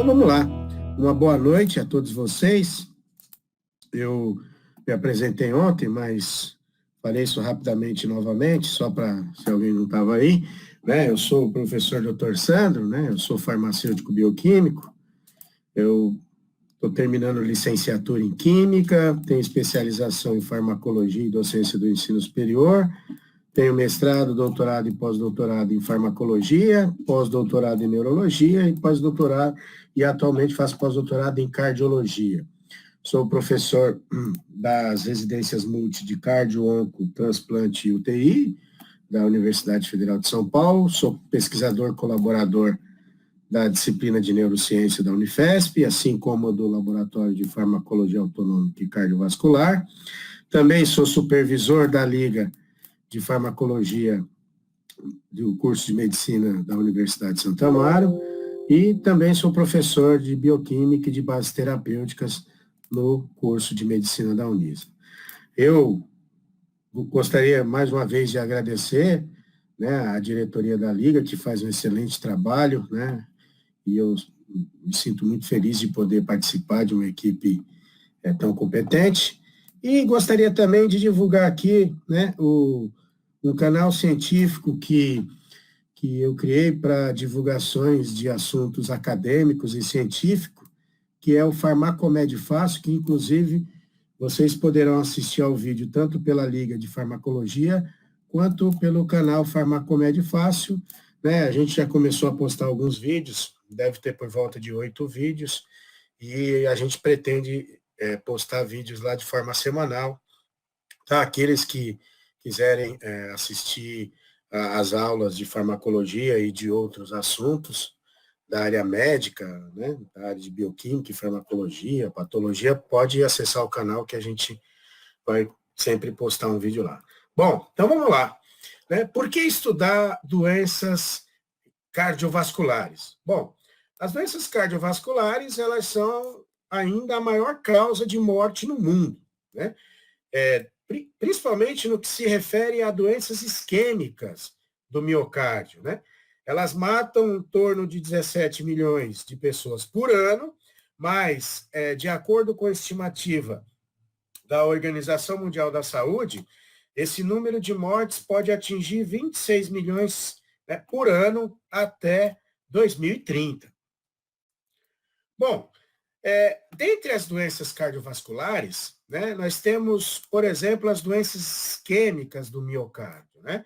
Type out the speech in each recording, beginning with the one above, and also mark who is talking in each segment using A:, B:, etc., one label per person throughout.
A: vamos lá. Uma boa noite a todos vocês. Eu me apresentei ontem, mas falei isso rapidamente novamente, só para se alguém não estava aí. Né? Eu sou o professor Dr. Sandro, né? Eu sou farmacêutico bioquímico. Eu estou terminando licenciatura em Química, tenho especialização em Farmacologia e Docência do Ensino Superior. Tenho mestrado, doutorado e pós-doutorado em farmacologia, pós-doutorado em neurologia e pós-doutorado, e atualmente faço pós-doutorado em cardiologia. Sou professor das residências multi de cardio, onco, transplante e UTI da Universidade Federal de São Paulo. Sou pesquisador colaborador da disciplina de neurociência da Unifesp, assim como do Laboratório de Farmacologia Autonômica e Cardiovascular. Também sou supervisor da Liga de Farmacologia do curso de Medicina da Universidade de Santo Amaro e também sou professor de Bioquímica e de Bases Terapêuticas no curso de Medicina da Unisa. Eu gostaria mais uma vez de agradecer, né, a diretoria da Liga, que faz um excelente trabalho, né, e eu me sinto muito feliz de poder participar de uma equipe tão competente. E gostaria também de divulgar aqui, né, um canal científico que eu criei para divulgações de assuntos acadêmicos e científicos, que é o Farmacomed Fácil, que inclusive vocês poderão assistir ao vídeo tanto pela Liga de Farmacologia, quanto pelo canal Farmacomed Fácil. Né? A gente já começou a postar alguns vídeos, deve ter por volta de 8 vídeos, e a gente pretende postar vídeos lá de forma semanal. Tá? Aqueles que quiserem assistir às aulas de farmacologia e de outros assuntos da área médica, né, da área de bioquímica e farmacologia, patologia, pode acessar o canal que a gente vai sempre postar um vídeo lá. Bom, então vamos lá. Né? Por que estudar doenças cardiovasculares? Bom, as doenças cardiovasculares, elas são ainda a maior causa de morte no mundo, né? Principalmente no que se refere a doenças isquêmicas do miocárdio, né? Elas matam em torno de 17 milhões de pessoas por ano, mas, de acordo com a estimativa da Organização Mundial da Saúde, esse número de mortes pode atingir 26 milhões, né, por ano até 2030. Bom, dentre as doenças cardiovasculares, né, nós temos, por exemplo, as doenças isquêmicas do miocárdio. Né?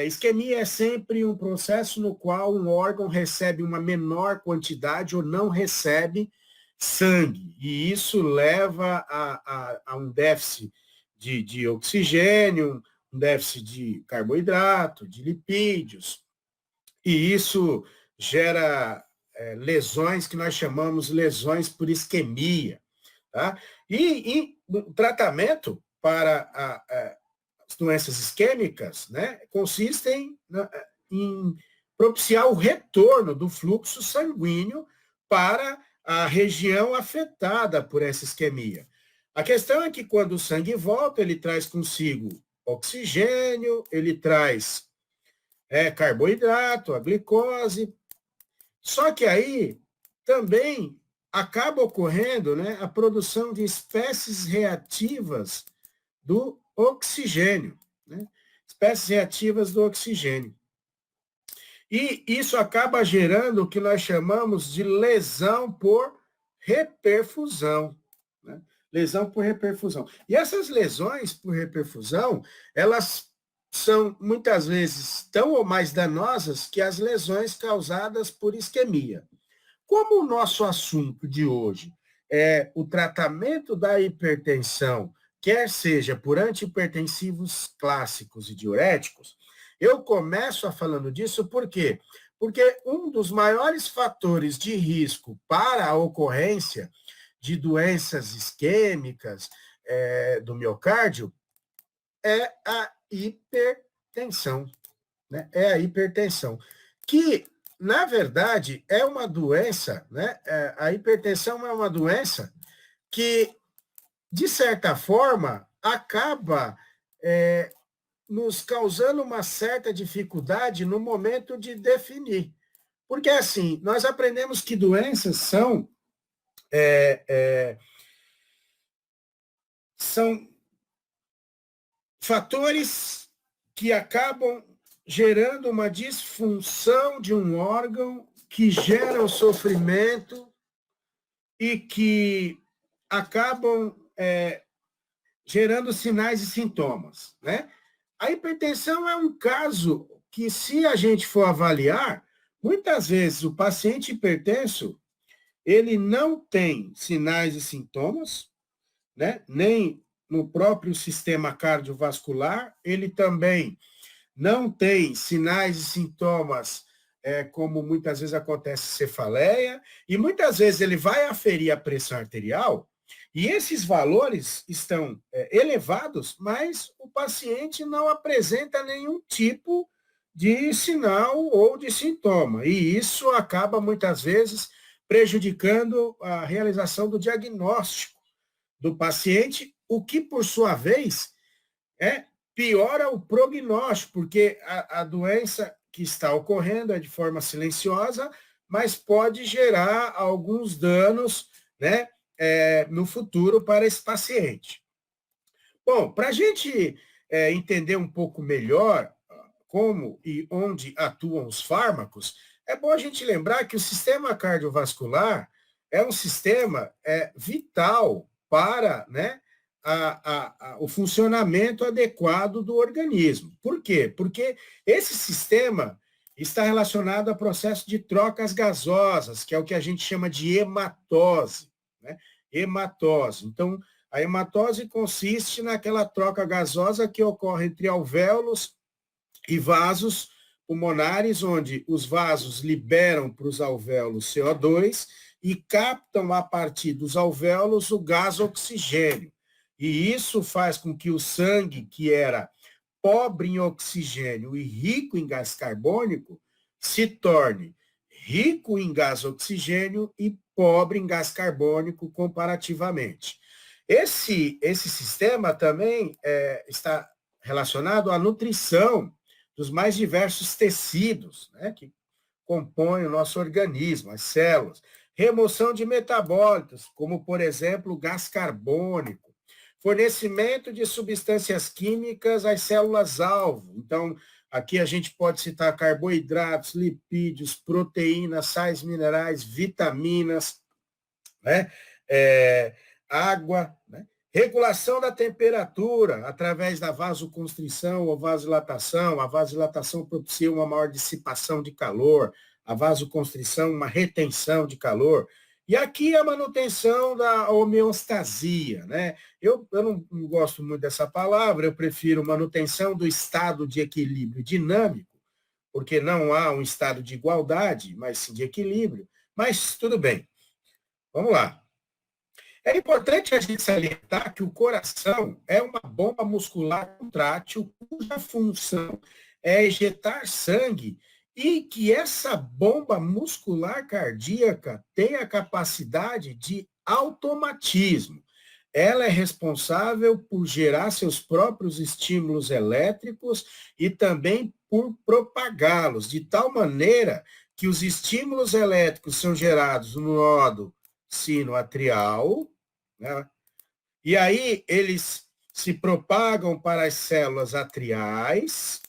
A: Isquemia é sempre um processo no qual um órgão recebe uma menor quantidade ou não recebe sangue, e isso leva a um déficit de oxigênio, um déficit de carboidrato, de lipídios, e isso gera lesões que nós chamamos lesões por isquemia. Tá? E o tratamento para as doenças isquêmicas, né, consistem em propiciar o retorno do fluxo sanguíneo para a região afetada por essa isquemia. A questão é que quando o sangue volta, ele traz consigo oxigênio, ele traz carboidrato, a glicose. Só que aí também acaba ocorrendo, né, a produção de espécies reativas do oxigênio, né? Espécies reativas do oxigênio. E isso acaba gerando o que nós chamamos de lesão por reperfusão. Né? Lesão por reperfusão. E essas lesões por reperfusão, elas são muitas vezes tão ou mais danosas que as lesões causadas por isquemia. Como o nosso assunto de hoje é o tratamento da hipertensão, quer seja por antihipertensivos clássicos e diuréticos, eu começo falando disso por quê? Porque um dos maiores fatores de risco para a ocorrência de doenças isquêmicas do miocárdio é a hipertensão. Né? É a hipertensão, que, na verdade, é uma doença, né? A hipertensão é uma doença que, de certa forma, acaba nos causando uma certa dificuldade no momento de definir. Porque, assim, nós aprendemos que doenças são fatores que acabam gerando uma disfunção de um órgão que gera o sofrimento e que acabam gerando sinais e sintomas, né? A hipertensão é um caso que, se a gente for avaliar, muitas vezes o paciente hipertenso, ele não tem sinais e sintomas, né? Nem no próprio sistema cardiovascular, ele também não tem sinais e sintomas, como muitas vezes acontece cefaleia, e muitas vezes ele vai aferir a pressão arterial, e esses valores estão elevados, mas o paciente não apresenta nenhum tipo de sinal ou de sintoma, e isso acaba muitas vezes prejudicando a realização do diagnóstico do paciente, o que, por sua vez, piora o prognóstico, porque a doença que está ocorrendo é de forma silenciosa, mas pode gerar alguns danos, né, no futuro para esse paciente. Bom, para a gente entender um pouco melhor como e onde atuam os fármacos, é bom a gente lembrar que o sistema cardiovascular é um sistema vital para, né, o funcionamento adequado do organismo. Por quê? Porque esse sistema está relacionado ao processo de trocas gasosas, que é o que a gente chama de hematose, né? Hematose. Então, a hematose consiste naquela troca gasosa que ocorre entre alvéolos e vasos pulmonares, onde os vasos liberam para os alvéolos CO2 e captam a partir dos alvéolos o gás oxigênio. E isso faz com que o sangue, que era pobre em oxigênio e rico em gás carbônico, se torne rico em gás oxigênio e pobre em gás carbônico comparativamente. Esse sistema também está relacionado à nutrição dos mais diversos tecidos, né, que compõem o nosso organismo, as células. Remoção de metabólitos, como, por exemplo, o gás carbônico. Fornecimento de substâncias químicas às células-alvo. Então, aqui a gente pode citar carboidratos, lipídios, proteínas, sais minerais, vitaminas, né? Água, né? Regulação da temperatura através da vasoconstrição ou vasodilatação. A vasodilatação propicia uma maior dissipação de calor, a vasoconstrição, uma retenção de calor. E aqui a manutenção da homeostasia, né? Eu não gosto muito dessa palavra, eu prefiro manutenção do estado de equilíbrio dinâmico, porque não há um estado de igualdade, mas sim de equilíbrio. Mas tudo bem. Vamos lá. É importante a gente salientar que o coração é uma bomba muscular contrátil cuja função é ejetar sangue e que essa bomba muscular cardíaca tem a capacidade de automatismo. Ela é responsável por gerar seus próprios estímulos elétricos e também por propagá-los, de tal maneira que os estímulos elétricos são gerados no nódo sinoatrial, né? E aí eles se propagam para as células atriais,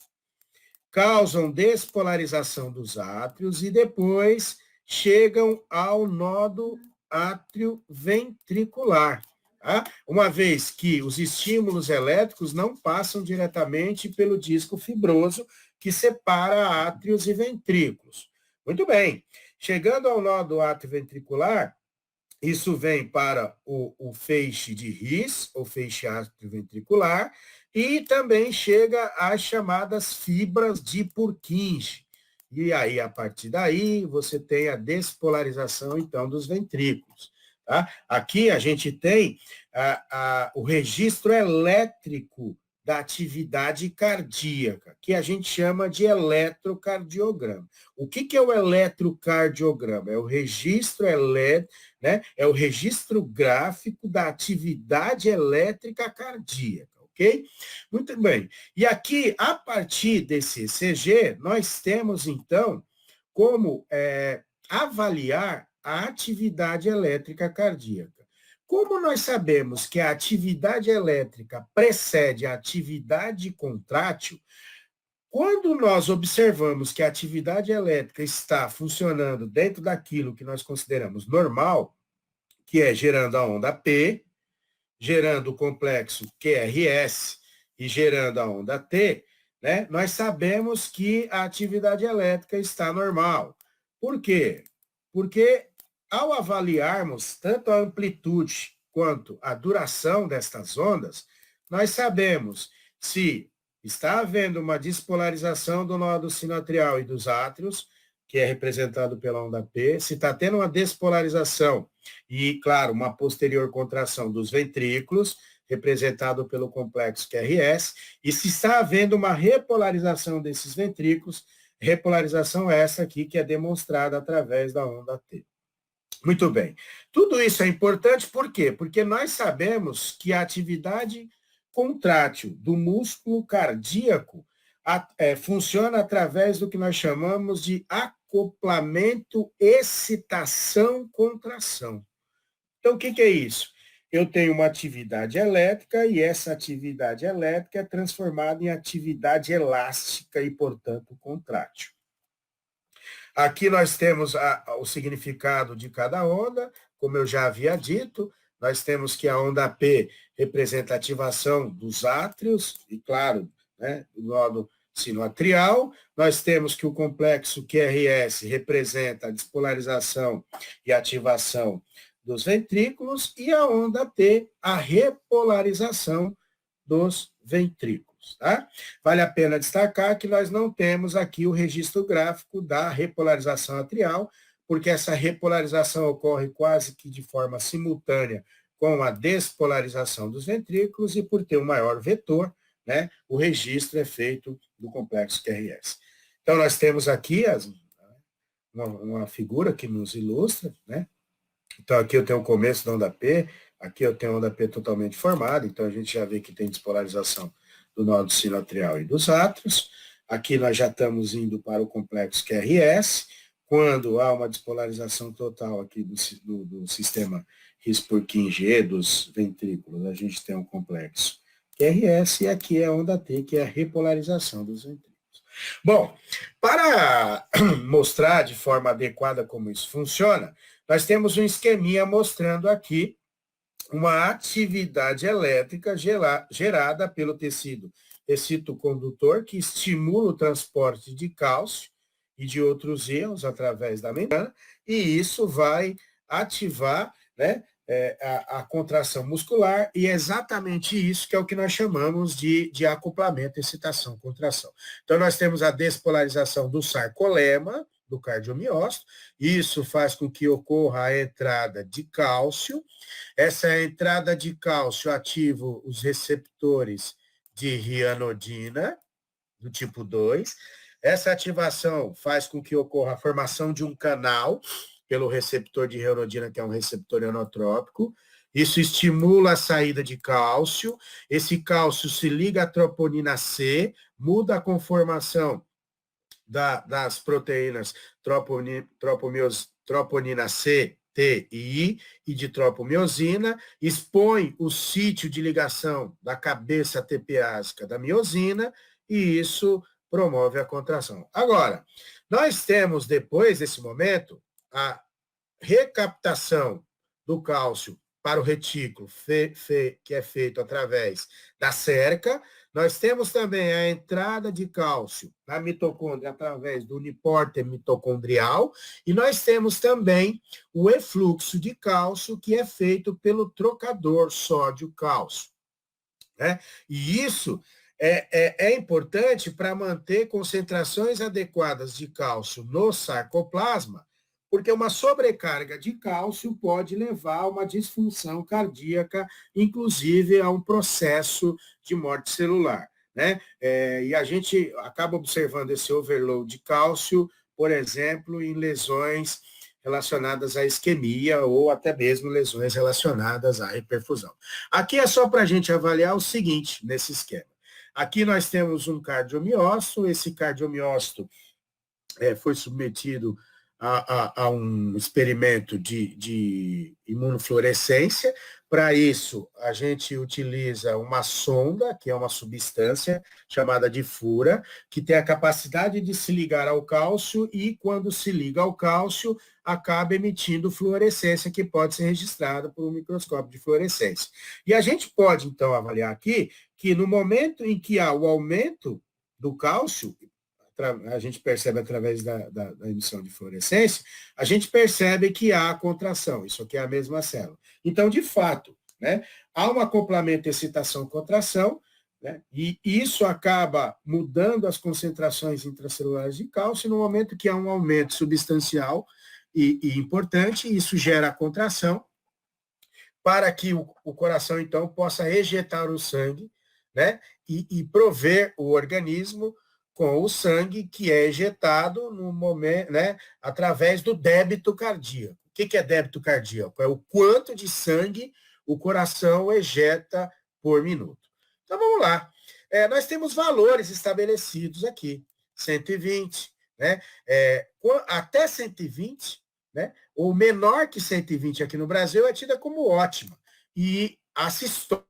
A: causam despolarização dos átrios e depois chegam ao nódo átrio ventricular. Tá? Uma vez que os estímulos elétricos não passam diretamente pelo disco fibroso que separa átrios e ventrículos. Muito bem. Chegando ao nódo átrio ventricular, isso vem para o feixe de His, ou feixe atrioventricular, e também chega às chamadas fibras de Purkinje. E aí, a partir daí, você tem a despolarização, então, dos ventrículos. Tá? Aqui a gente tem o registro elétrico da atividade cardíaca, que a gente chama de eletrocardiograma. O que é o eletrocardiograma? É o registro elétrico, né? É o registro gráfico da atividade elétrica cardíaca, ok? Muito bem. E aqui, a partir desse ECG, nós temos, então, como avaliar a atividade elétrica cardíaca. Como nós sabemos que a atividade elétrica precede a atividade contrátil, quando nós observamos que a atividade elétrica está funcionando dentro daquilo que nós consideramos normal, que é gerando a onda P, gerando o complexo QRS e gerando a onda T, né, nós sabemos que a atividade elétrica está normal. Por quê? Porque ao avaliarmos tanto a amplitude quanto a duração destas ondas, nós sabemos se está havendo uma despolarização do nódo sinoatrial e dos átrios, que é representado pela onda P, se está tendo uma despolarização e, claro, uma posterior contração dos ventrículos, representado pelo complexo QRS, e se está havendo uma repolarização desses ventrículos, repolarização essa aqui que é demonstrada através da onda T. Muito bem. Tudo isso é importante por quê? Porque nós sabemos que a atividade contrátil do músculo cardíaco funciona através do que nós chamamos de acoplamento, excitação, contração. Então, o que é isso? Eu tenho uma atividade elétrica e essa atividade elétrica é transformada em atividade elástica e, portanto, contrátil. Aqui nós temos o significado de cada onda, como eu já havia dito, nós temos que a onda P representa a ativação dos átrios, e claro, né, do nódo sinoatrial, nós temos que o complexo QRS representa a despolarização e ativação dos ventrículos, e a onda T, a repolarização dos ventrículos. Tá? Vale a pena destacar que nós não temos aqui o registro gráfico da repolarização atrial, porque essa repolarização ocorre quase que de forma simultânea com a despolarização dos ventrículos, e por ter um maior vetor, né, o registro é feito do complexo QRS. Então, nós temos aqui uma figura que nos ilustra, né? Então, aqui eu tenho o começo da onda P, aqui eu tenho a onda P totalmente formada, então a gente já vê que tem despolarização do nódo sinoatrial e dos átrios. Aqui nós já estamos indo para o complexo QRS, quando há uma despolarização total aqui do sistema His-Purkinje dos ventrículos, a gente tem um complexo QRS, e aqui é a onda T, que é a repolarização dos ventrículos. Bom, para mostrar de forma adequada como isso funciona, nós temos um esqueminha mostrando aqui uma atividade elétrica gerada pelo tecido excitocondutor, que estimula o transporte de cálcio e de outros íons através da membrana, e isso vai ativar, né, a contração muscular, e é exatamente isso que é o que nós chamamos de acoplamento, excitação, contração. Então, nós temos a despolarização do sarcolema, do cardiomiócito, isso faz com que ocorra a entrada de cálcio. Essa entrada de cálcio ativa os receptores de rianodina, do tipo 2. Essa ativação faz com que ocorra a formação de um canal pelo receptor de rianodina, que é um receptor ionotrópico. Isso estimula a saída de cálcio. Esse cálcio se liga à troponina C, muda a conformação das proteínas troponina C, T e I, e de tropomiosina, expõe o sítio de ligação da cabeça tepeásica da miosina, e isso promove a contração. Agora, nós temos, depois desse momento, a recaptação do cálcio para o retículo, que é feito através da cerca. Nós temos também a entrada de cálcio na mitocôndria através do unipórter mitocondrial, e nós temos também o efluxo de cálcio, que é feito pelo trocador sódio-cálcio, né? E isso é importante para manter concentrações adequadas de cálcio no sarcoplasma, porque uma sobrecarga de cálcio pode levar a uma disfunção cardíaca, inclusive a um processo de morte celular, né? E a gente acaba observando esse overload de cálcio, por exemplo, em lesões relacionadas à isquemia ou até mesmo lesões relacionadas à hiperfusão. Aqui é só para a gente avaliar o seguinte, nesse esquema. Aqui nós temos um cardiomiócito, esse cardiomiócito foi submetido a um experimento de imunofluorescência. Para isso, a gente utiliza uma sonda, que é uma substância chamada de fura, que tem a capacidade de se ligar ao cálcio e, quando se liga ao cálcio, acaba emitindo fluorescência, que pode ser registrada por um microscópio de fluorescência. E a gente pode, então, avaliar aqui que no momento em que há o aumento do cálcio, a gente percebe através da emissão de fluorescência, a gente percebe que há contração. Isso aqui é a mesma célula. Então, de fato, né, há um acoplamento excitação-contração, né, e isso acaba mudando as concentrações intracelulares de cálcio no momento que há um aumento substancial e importante, isso gera a contração, para que o coração, então, possa ejetar o sangue, né, e prover o organismo com o sangue que é ejetado no momento, né, através do débito cardíaco. O que é débito cardíaco? É o quanto de sangue o coração ejeta por minuto. Então, vamos lá. Nós temos valores estabelecidos aqui. 120, né? Até 120, né? Ou menor que 120 aqui no Brasil é tida como ótima. E a sistólica,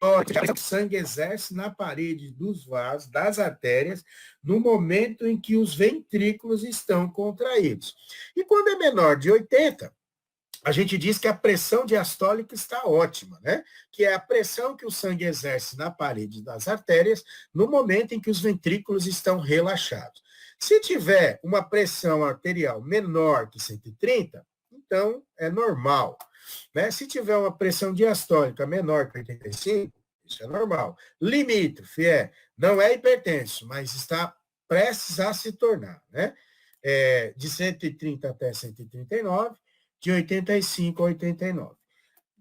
A: o sangue exerce na parede dos vasos, das artérias, no momento em que os ventrículos estão contraídos. E quando é menor de 80, a gente diz que a pressão diastólica está ótima, né? Que é a pressão que o sangue exerce na parede das artérias no momento em que os ventrículos estão relaxados. Se tiver uma pressão arterial menor que 130, então é normal. Né? Se tiver uma pressão diastólica menor que 85, isso é normal. Limítrofe não é hipertenso, mas está prestes a se tornar, né? De 130 até 139, de 85 a 89.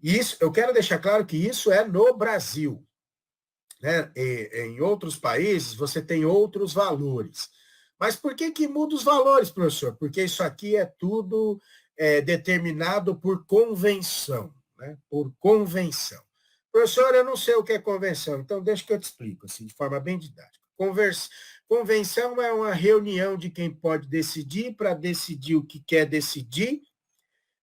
A: Isso, eu quero deixar claro que isso é no Brasil. Né? Em outros países, você tem outros valores. Mas por que muda os valores, professor? Porque isso aqui é tudo determinado por convenção, né? Por convenção. Professor, eu não sei o que é convenção, então deixa que eu te explico, assim, de forma bem didática. Convenção é uma reunião de quem pode decidir para decidir o que quer decidir,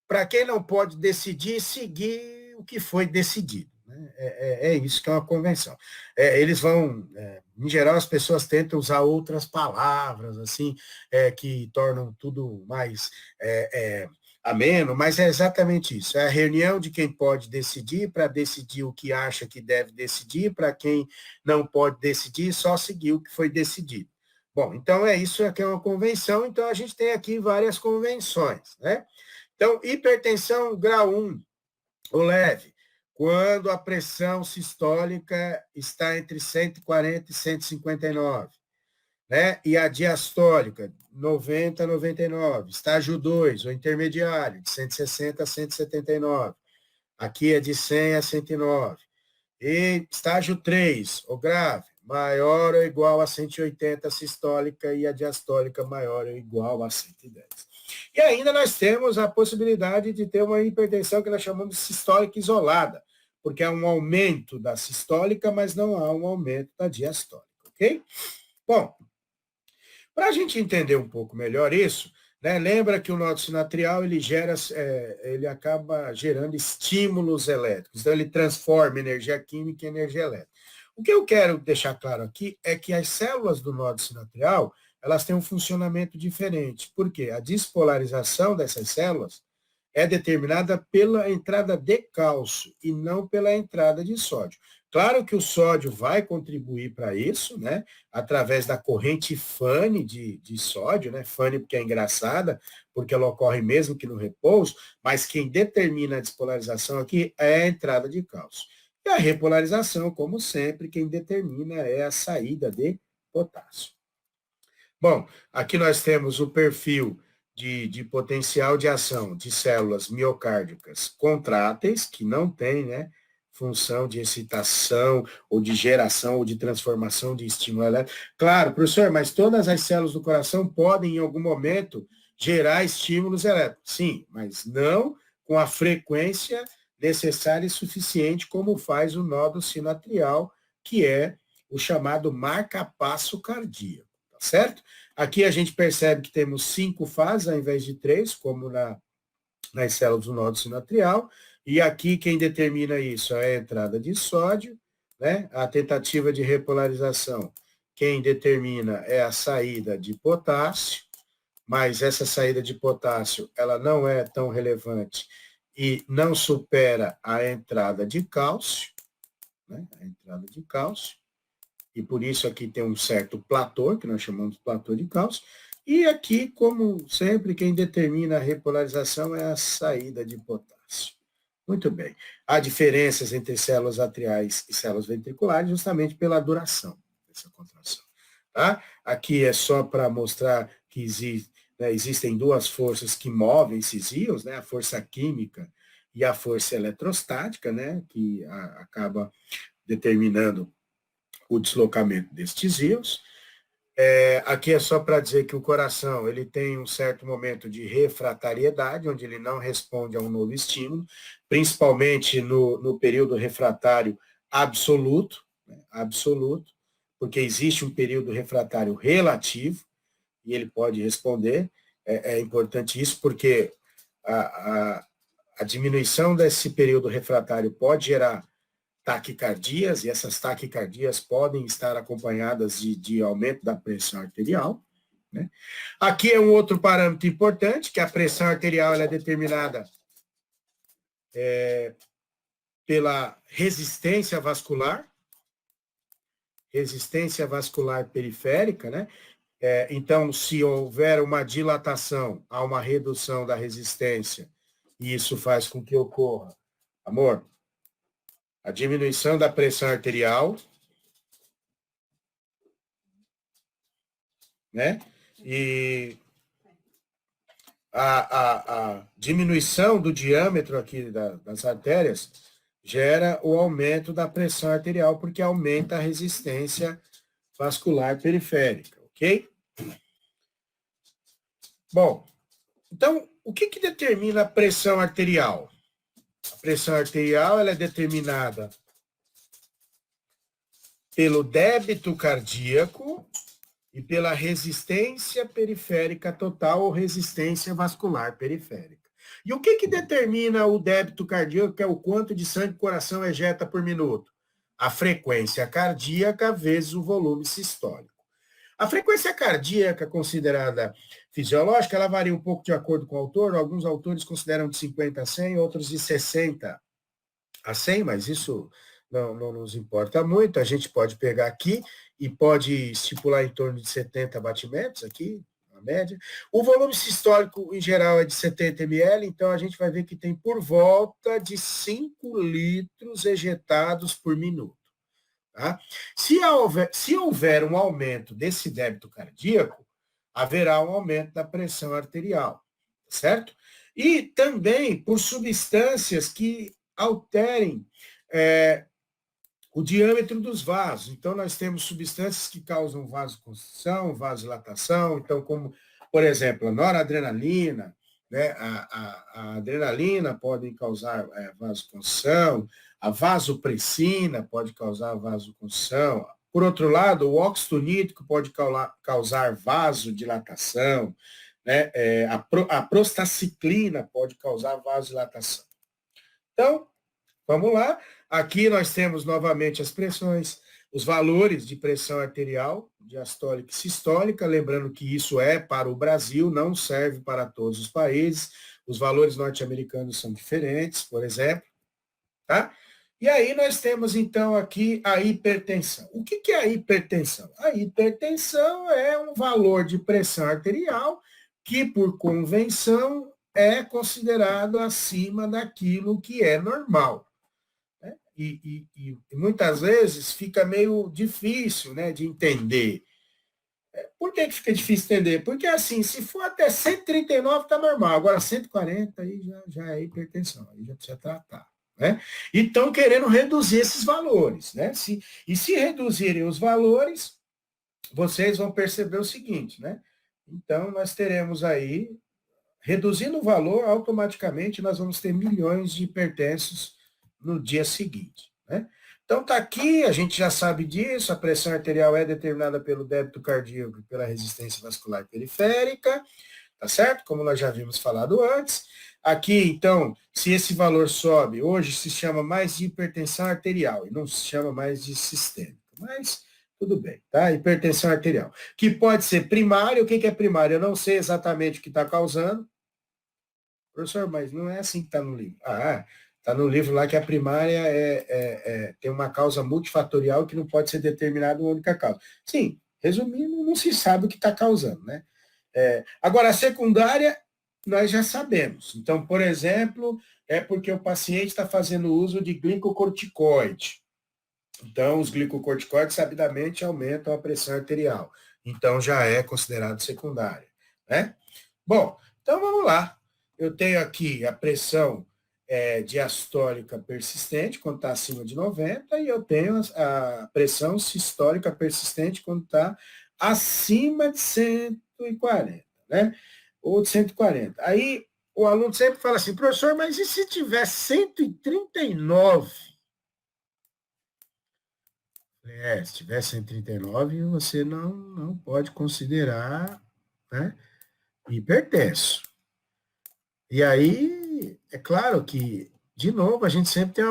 A: para quem não pode decidir, seguir o que foi decidido. Né? É isso que é uma convenção. Eles vão, em geral, as pessoas tentam usar outras palavras, assim, que tornam tudo mais ameno, mas é exatamente isso. É a reunião de quem pode decidir para decidir o que acha que deve decidir, para quem não pode decidir, só seguir o que foi decidido. Bom, então isso aqui é uma convenção, então a gente tem aqui várias convenções, né? Então, hipertensão grau 1, ou leve, quando a pressão sistólica está entre 140 e 159. Né? E a diastólica, 90 a 99. Estágio 2, ou intermediário, de 160 a 179. Aqui é de 100 a 109. E estágio 3, ou grave, maior ou igual a 180 sistólica e a diastólica maior ou igual a 110. E ainda nós temos a possibilidade de ter uma hipertensão que nós chamamos de sistólica isolada, porque há um aumento da sistólica, mas não há um aumento da diastólica, ok? Bom, para a gente entender um pouco melhor isso, né, lembra que o nódulo sinatrial ele acaba gerando estímulos elétricos, então ele transforma energia química em energia elétrica. O que eu quero deixar claro aqui é que as células do nódulo sinatrial, elas têm um funcionamento diferente. Por quê? A despolarização dessas células é determinada pela entrada de cálcio e não pela entrada de sódio. Claro que o sódio vai contribuir para isso, né? Através da corrente FANE de sódio, né? FANE porque é engraçada, porque ela ocorre mesmo que no repouso, mas quem determina a despolarização aqui é a entrada de cálcio. E a repolarização, como sempre, quem determina é a saída de potássio. Bom, aqui nós temos o perfil de potencial de ação de células miocárdicas contráteis, que não tem, né, função de excitação, ou de geração, ou de transformação de estímulo elétrico. Claro, professor, mas todas as células do coração podem, em algum momento, gerar estímulos elétricos. Sim, mas não com a frequência necessária e suficiente, como faz o nódulo sinatrial, que é o chamado marca-passo cardíaco. Tá certo? Aqui a gente percebe que temos 5 fases ao invés de 3, como nas células do nódulo sinoatrial, e aqui quem determina isso é a entrada de sódio, né? A tentativa de repolarização, quem determina é a saída de potássio, mas essa saída de potássio, ela não é tão relevante e não supera a entrada de cálcio, né? A entrada de cálcio, e por isso aqui tem um certo platô, que nós chamamos de platô de cálcio, e aqui, como sempre, quem determina a repolarização é a saída de potássio. Muito bem. Há diferenças entre células atriais e células ventriculares justamente pela duração dessa contração. Tá? Aqui é só para mostrar que existem duas forças que movem esses íons, né? A força química e a força eletrostática, né? Que acaba determinando o deslocamento destes íons. Aqui é só para dizer que o coração ele tem um certo momento de refratariedade, onde ele não responde a um novo estímulo, principalmente no período refratário absoluto, né, absoluto, porque existe um período refratário relativo, e ele pode responder. É importante isso, porque a diminuição desse período refratário pode gerar taquicardias, e essas taquicardias podem estar acompanhadas de aumento da pressão arterial, né? Aqui é um outro parâmetro importante, que a pressão arterial ela é determinada pela resistência vascular periférica, né? Então, se houver uma dilatação, há uma redução da resistência, e isso faz com que ocorra, amor, a diminuição da pressão arterial, né? E a diminuição do diâmetro aqui das artérias gera o aumento da pressão arterial, porque aumenta a resistência vascular periférica, ok? Bom, então, o que determina a pressão arterial? A pressão arterial ela é determinada pelo débito cardíaco e pela resistência periférica total ou resistência vascular periférica. E o que determina o débito cardíaco, que é o quanto de sangue o coração ejeta por minuto? A frequência cardíaca vezes o volume sistólico. A frequência cardíaca considerada fisiológica, ela varia um pouco de acordo com o autor. Alguns autores consideram de 50 a 100, outros de 60 a 100, mas isso não nos importa muito. A gente pode pegar aqui e pode estipular em torno de 70 batimentos aqui, a média. O volume sistólico, em geral, é de 70 ml, então a gente vai ver que tem por volta de 5 litros ejetados por minuto. Tá? Se houver um aumento desse débito cardíaco, haverá um aumento da pressão arterial, certo? E também por substâncias que alterem o diâmetro dos vasos. Então, nós temos substâncias que causam vasoconstrição, vasodilatação, então, como, por exemplo, a noradrenalina, né, a adrenalina pode causar vasoconstrição, a vasopressina pode causar vasoconstrição. Por outro lado, o óxido nítrico pode causar vasodilatação, né, a prostaciclina pode causar vasodilatação. Então, vamos lá. Aqui nós temos novamente as pressões, os valores de pressão arterial, diastólica e sistólica, lembrando que isso é para o Brasil, não serve para todos os países. Os valores norte-americanos são diferentes, por exemplo, tá? E aí nós temos, então, aqui a hipertensão. O que é a hipertensão? A hipertensão é um valor de pressão arterial que, por convenção, é considerado acima daquilo que é normal. Né? E muitas vezes fica meio difícil, né, de entender. Por que fica difícil entender? Porque, assim, se for até 139, está normal. Agora, 140, aí já é hipertensão, aí já precisa tratar. Né? E estão querendo reduzir esses valores. Né? Se reduzirem os valores, vocês vão perceber o seguinte, né? Então, nós teremos aí, reduzindo o valor, automaticamente nós vamos ter milhões de hipertensos no dia seguinte. Né? Então tá aqui, a gente já sabe disso, a pressão arterial é determinada pelo débito cardíaco e pela resistência vascular periférica, tá certo? Como nós já havíamos falado antes. Aqui, então, se esse valor sobe, hoje se chama mais de hipertensão arterial e não se chama mais de sistêmica, mas tudo bem, tá? Hipertensão arterial, que pode ser primária. O que é primária? Eu não sei exatamente o que está causando. Professor, mas não é assim que está no livro. Está no livro lá que a primária tem uma causa multifatorial que não pode ser determinada uma única causa. Sim, resumindo, não se sabe o que está causando, né? Agora, a secundária, nós já sabemos. Então, por exemplo, é porque o paciente está fazendo uso de glicocorticoide. Então, os glicocorticoides, sabidamente, aumentam a pressão arterial. Então, já é considerado secundária, né? Bom, então vamos lá. Eu tenho aqui a pressão diastólica persistente, quando está acima de 90, e eu tenho a pressão sistólica persistente, quando está acima de 140, né? Ou de 140. Aí o aluno sempre fala assim, professor, mas e se tiver 139? Se tiver 139, você não pode considerar, né, hipertenso. E aí, é claro que, de novo, a gente sempre tem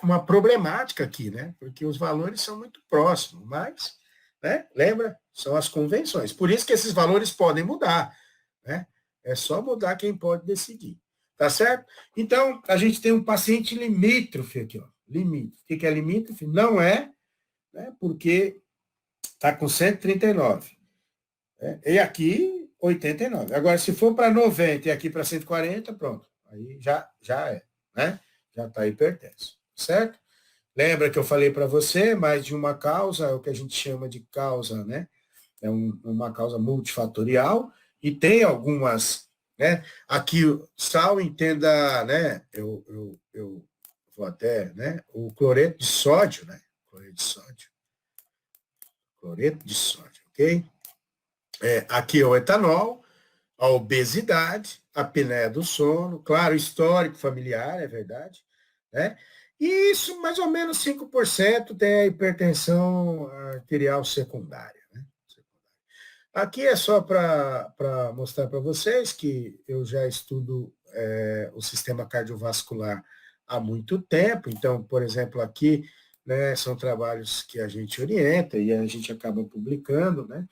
A: uma problemática aqui, né? Porque os valores são muito próximos, mas, né, lembra? São as convenções. Por isso que esses valores podem mudar, né? É só mudar quem pode decidir. Tá certo? Então, a gente tem um paciente limítrofe aqui, ó. Limítrofe. O que é limítrofe? Não é, né? Porque está com 139. Né? E aqui, 89. Agora, se for para 90 e aqui para 140, pronto. Aí já é, né? Já está hipertenso, certo? Lembra que eu falei para você, mais de uma causa, é o que a gente chama de causa, né? É uma causa multifatorial, e tem algumas, né? Aqui, sal, entenda, né? Eu vou até, né? O cloreto de sódio, né? Cloreto de sódio. Cloreto de sódio, ok? Aqui é o etanol, a obesidade, a apneia do sono, claro, histórico familiar, é verdade, né? E isso, mais ou menos 5% tem a hipertensão arterial secundária, né? Aqui é só para mostrar para vocês que eu já estudo o sistema cardiovascular há muito tempo, então, por exemplo, aqui, né, são trabalhos que a gente orienta e a gente acaba publicando, né?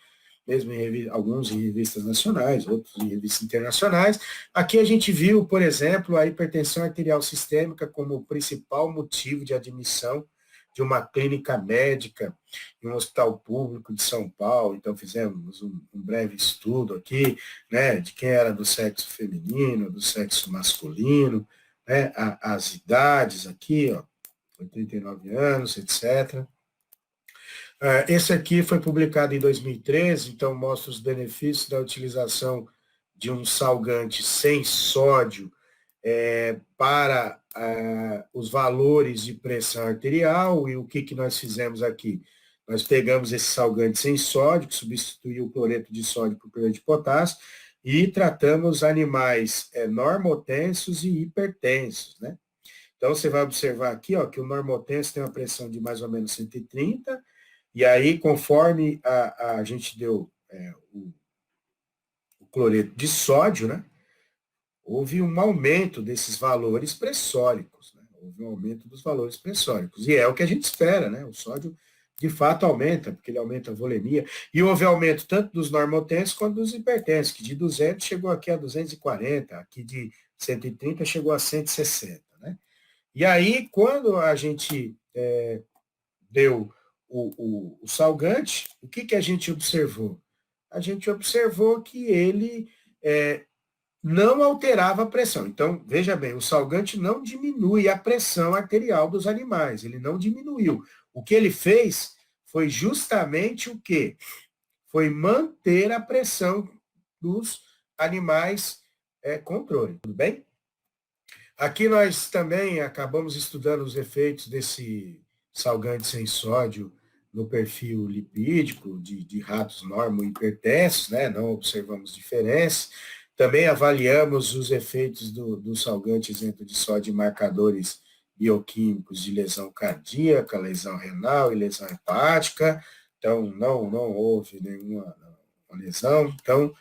A: Mesmo alguns em revistas nacionais, outros em revistas internacionais. Aqui a gente viu, por exemplo, a hipertensão arterial sistêmica como o principal motivo de admissão de uma clínica médica em um hospital público de São Paulo. Então, fizemos um breve estudo aqui, né, de quem era do sexo feminino, do sexo masculino, né, as idades aqui, ó, 89 anos, etc. Esse aqui foi publicado em 2013, então mostra os benefícios da utilização de um salgante sem sódio para os valores de pressão arterial. E o que nós fizemos aqui? Nós pegamos esse salgante sem sódio, que substituiu o cloreto de sódio por cloreto de potássio, e tratamos animais normotensos e hipertensos, né? Então, você vai observar aqui, ó, que o normotenso tem uma pressão de mais ou menos 130, e aí, conforme a gente deu o cloreto de sódio, né, houve um aumento desses valores pressóricos, né? Houve um aumento dos valores pressóricos. E é o que a gente espera, né? O sódio, de fato, aumenta, porque ele aumenta a volemia. E houve aumento tanto dos normotensos quanto dos hipertensos, que de 200 chegou aqui a 240, aqui de 130 chegou a 160, né? E aí, quando a gente deu o salgante, o que a gente observou? A gente observou que ele não alterava a pressão. Então, veja bem, o salgante não diminui a pressão arterial dos animais, ele não diminuiu. O que ele fez foi justamente o quê? Foi manter a pressão dos animais controle, tudo bem? Aqui nós também acabamos estudando os efeitos desse salgante sem sódio no perfil lipídico de ratos normo-hipertensos, né? Não observamos diferença. Também avaliamos os efeitos do salgante isento de sódio em marcadores bioquímicos de lesão cardíaca, lesão renal e lesão hepática, então não houve nenhuma lesão. Então,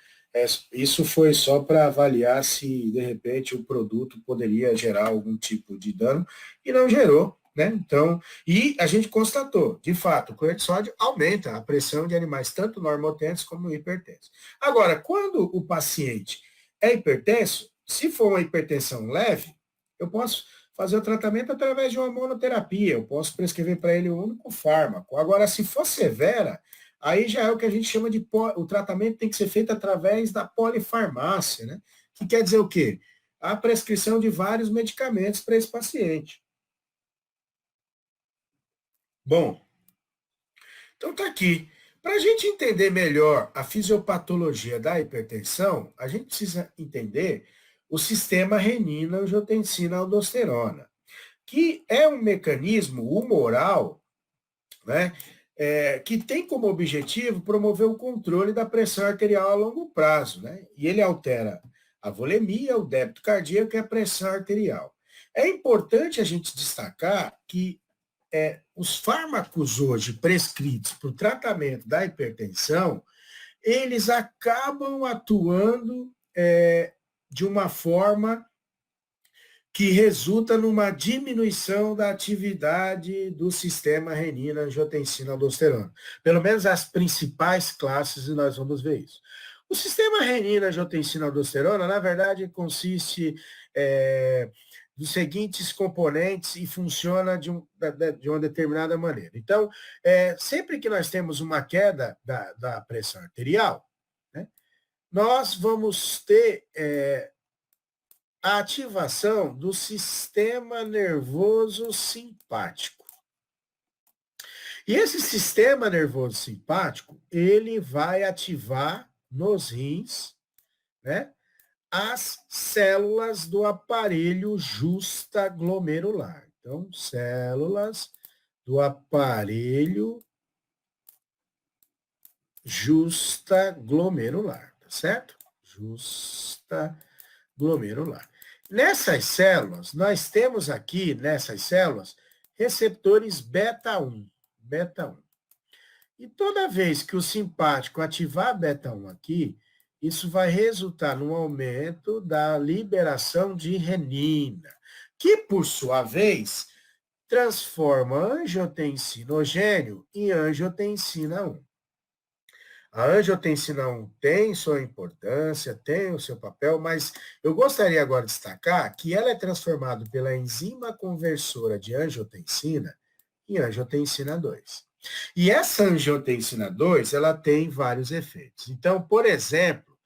A: isso foi só para avaliar se, de repente, o produto poderia gerar algum tipo de dano, e não gerou, né? Então, e a gente constatou, de fato, o cloreto de sódio aumenta a pressão de animais, tanto normotensos como hipertensos. Agora, quando o paciente é hipertenso, se for uma hipertensão leve, eu posso fazer o tratamento através de uma monoterapia, eu posso prescrever para ele um único fármaco. Agora, se for severa, aí já é o que a gente chama de o tratamento tem que ser feito através da polifarmácia, né? Que quer dizer o quê? A prescrição de vários medicamentos para esse paciente. Bom, então tá aqui. Para a gente entender melhor a fisiopatologia da hipertensão, a gente precisa entender o sistema renina-angiotensina-aldosterona, que é um mecanismo humoral, né, que tem como objetivo promover o controle da pressão arterial a longo prazo, né? E ele altera a volemia, o débito cardíaco e a pressão arterial. É importante a gente destacar que os fármacos hoje prescritos para o tratamento da hipertensão, eles acabam atuando de uma forma que resulta numa diminuição da atividade do sistema renina-angiotensina-aldosterona. Pelo menos as principais classes, e nós vamos ver isso. O sistema renina-angiotensina-aldosterona, na verdade, consiste dos seguintes componentes e funciona de uma determinada maneira. Então, sempre que nós temos uma queda da pressão arterial, né, nós vamos ter a ativação do sistema nervoso simpático. E esse sistema nervoso simpático, ele vai ativar nos rins, né, as células do aparelho justaglomerular. Então, células do aparelho justaglomerular, tá certo? Justaglomerular. Nessas células, nós temos aqui, nessas células, receptores beta-1. Beta-1. E toda vez que o simpático ativar beta-1 aqui, isso vai resultar num aumento da liberação de renina, que, por sua vez, transforma angiotensinogênio em angiotensina 1. A angiotensina 1 tem sua importância, tem o seu papel, mas eu gostaria agora de destacar que ela é transformada pela enzima conversora de angiotensina em angiotensina 2. E essa angiotensina 2, ela tem vários efeitos. Então, por exemplo,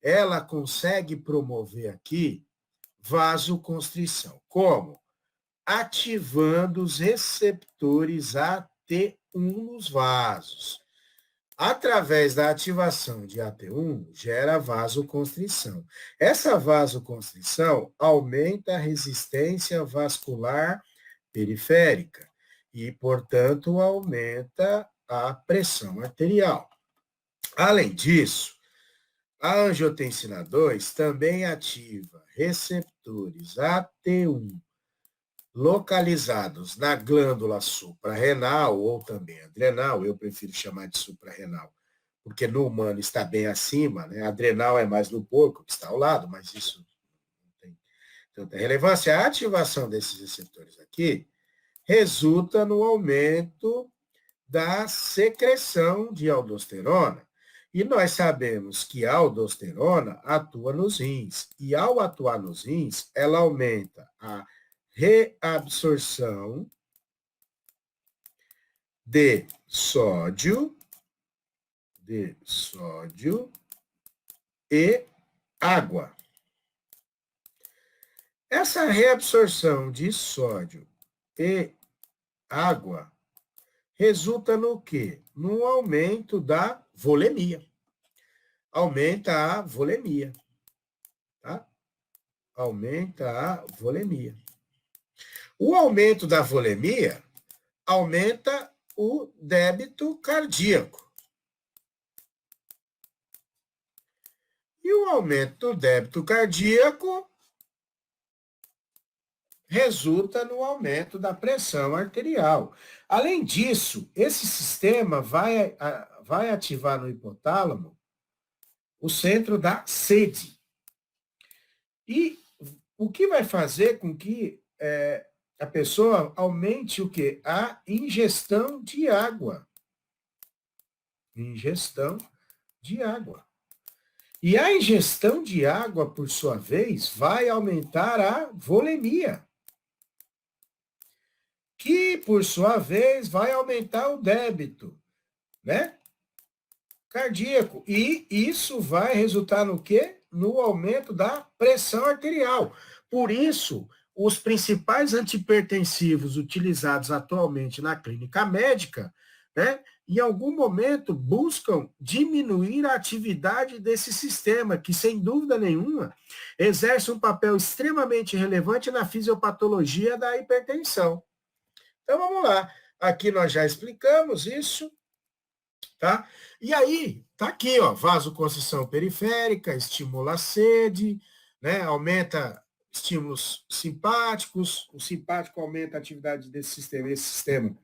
A: ela consegue promover aqui vasoconstrição. Como? Ativando os receptores AT1 nos vasos. Através da ativação de AT1, gera vasoconstrição. Essa vasoconstrição aumenta a resistência vascular periférica e, portanto, aumenta a pressão arterial. Além disso, a angiotensina 2 também ativa receptores AT1 localizados na glândula suprarrenal ou também adrenal, eu prefiro chamar de suprarrenal, porque no humano está bem acima, né? Adrenal é mais no porco, que está ao lado, mas isso não tem tanta relevância. A ativação desses receptores aqui resulta no aumento da secreção de aldosterona. E nós sabemos que a aldosterona atua nos rins, e ao atuar nos rins, ela aumenta a reabsorção de sódio e água. Essa reabsorção de sódio e água resulta no quê? No aumento da volemia. Aumenta a volemia, tá? Aumenta a volemia. O aumento da volemia aumenta o débito cardíaco. E o aumento do débito cardíaco resulta no aumento da pressão arterial. Além disso, esse sistema vai ativar no hipotálamo o centro da sede. E o que vai fazer com que a pessoa aumente o quê? A ingestão de água. Ingestão de água. E a ingestão de água, por sua vez, vai aumentar a volemia, que, por sua vez, vai aumentar o débito, né? Cardíaco. E isso vai resultar no quê? No aumento da pressão arterial. Por isso, os principais antipertensivos utilizados atualmente na clínica médica, né, em algum momento buscam diminuir a atividade desse sistema, que, sem dúvida nenhuma, exerce um papel extremamente relevante na fisiopatologia da hipertensão. Então, vamos lá. Aqui nós já explicamos isso, tá? E aí, tá aqui, ó, vasoconstrição periférica, estimula a sede, né? Aumenta estímulos simpáticos, o simpático aumenta a atividade desse sistema, esse sistema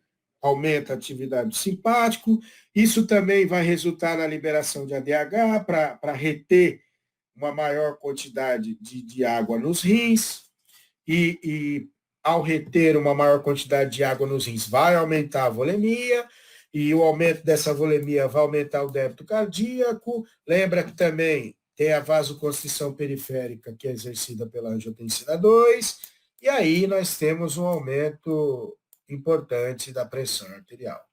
A: aumenta a atividade do simpático, isso também vai resultar na liberação de ADH para reter uma maior quantidade de água nos rins, e ao reter uma maior quantidade de água nos rins, vai aumentar a volemia, e o aumento dessa volemia vai aumentar o débito cardíaco. Lembra que também tem a vasoconstrição periférica, que é exercida pela angiotensina 2, e aí nós temos um aumento importante da pressão arterial,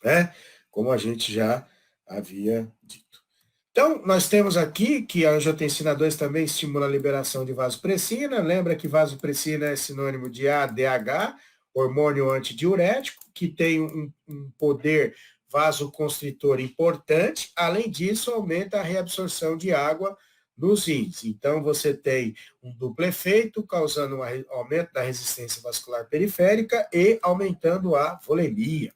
A: né? Como a gente já havia dito. Então, nós temos aqui que a angiotensina 2 também estimula a liberação de vasopressina. Lembra que vasopressina é sinônimo de ADH, hormônio antidiurético, que tem um poder vasoconstritor importante. Além disso, aumenta a reabsorção de água nos rins. Então, você tem um duplo efeito, causando um aumento da resistência vascular periférica e aumentando a volemia.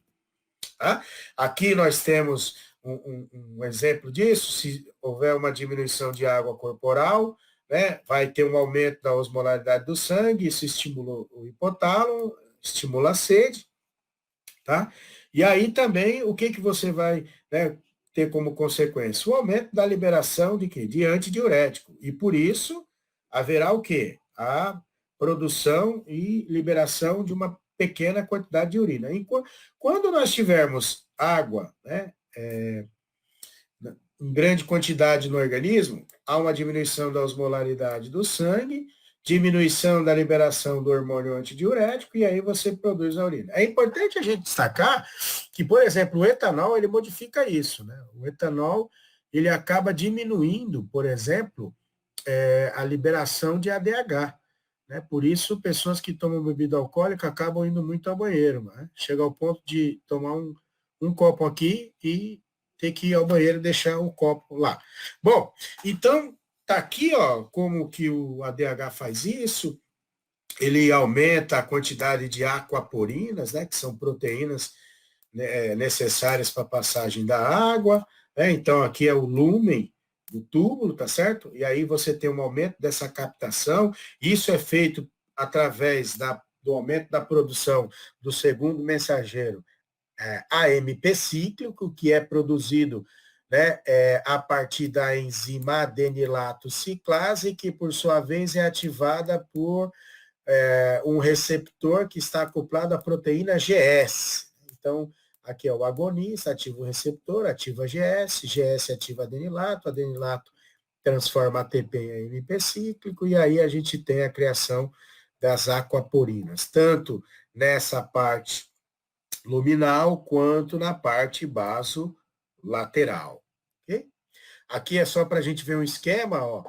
A: Tá? Aqui nós temos um exemplo disso. Se houver uma diminuição de água corporal, né, vai ter um aumento da osmolaridade do sangue, isso estimula o hipotálamo, estimula a sede, tá? E aí também, o que você vai, né, ter como consequência? O aumento da liberação de quê? De antidiurético. E por isso, haverá o quê? A produção e liberação de uma pequena quantidade de urina. Quando nós tivermos água, né, em grande quantidade no organismo, há uma diminuição da osmolaridade do sangue, diminuição da liberação do hormônio antidiurético, e aí você produz a urina. É importante a gente destacar que, por exemplo, o etanol, ele modifica isso, né? O etanol, ele acaba diminuindo, por exemplo, a liberação de ADH, né? Por isso, pessoas que tomam bebida alcoólica acabam indo muito ao banheiro, né? Chega ao ponto de tomar um copo aqui e ter que ir ao banheiro e deixar o copo lá. Bom, então, tá aqui, ó, como que o ADH faz isso. Ele aumenta a quantidade de aquaporinas, né, que são proteínas, né, necessárias para a passagem da água, né? Então, aqui é o lúmen do túbulo, tá certo? E aí você tem um aumento dessa captação. Isso é feito através do aumento da produção do segundo mensageiro, AMP cíclico, que é produzido, né, a partir da enzima adenilato ciclase, que por sua vez é ativada por um receptor que está acoplado à proteína GS. Então, aqui é o agonista, ativa o receptor, ativa a GS, GS ativa adenilato transforma ATP em AMP cíclico, e aí a gente tem a criação das aquaporinas, tanto nessa parte luminal quanto na parte basolateral. Okay? Aqui é só para a gente ver um esquema, ó,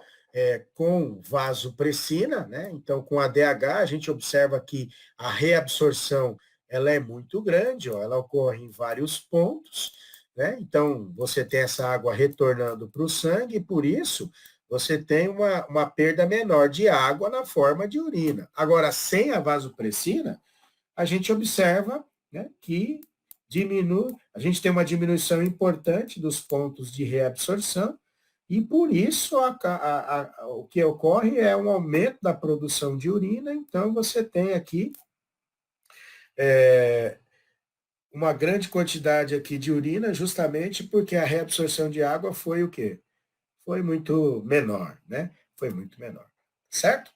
A: com vasopressina, né? Então, com a DH, a gente observa que a reabsorção ela é muito grande, ó, ela ocorre em vários pontos, né? Então, você tem essa água retornando para o sangue, e por isso você tem uma perda menor de água na forma de urina. Agora, sem a vasopressina, a gente observa, né, que a gente tem uma diminuição importante dos pontos de reabsorção, e por isso o que ocorre é um aumento da produção de urina, então você tem aqui uma grande quantidade aqui de urina, justamente porque a reabsorção de água foi o quê? Foi muito menor, né? Foi muito menor, certo?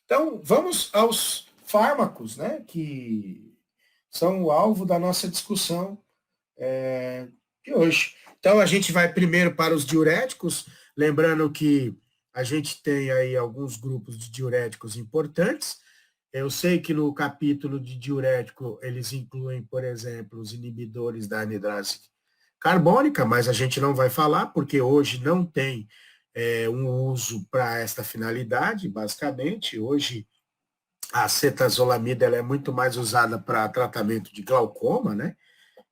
A: Então, vamos aos fármacos, né, que são o alvo da nossa discussão de hoje. Então, a gente vai primeiro para os diuréticos, lembrando que a gente tem aí alguns grupos de diuréticos importantes. Eu sei que no capítulo de diurético eles incluem, por exemplo, os inibidores da anidrase carbônica, mas a gente não vai falar, porque hoje não tem um uso para esta finalidade, basicamente. Hoje a cetazolamida ela é muito mais usada para tratamento de glaucoma, né?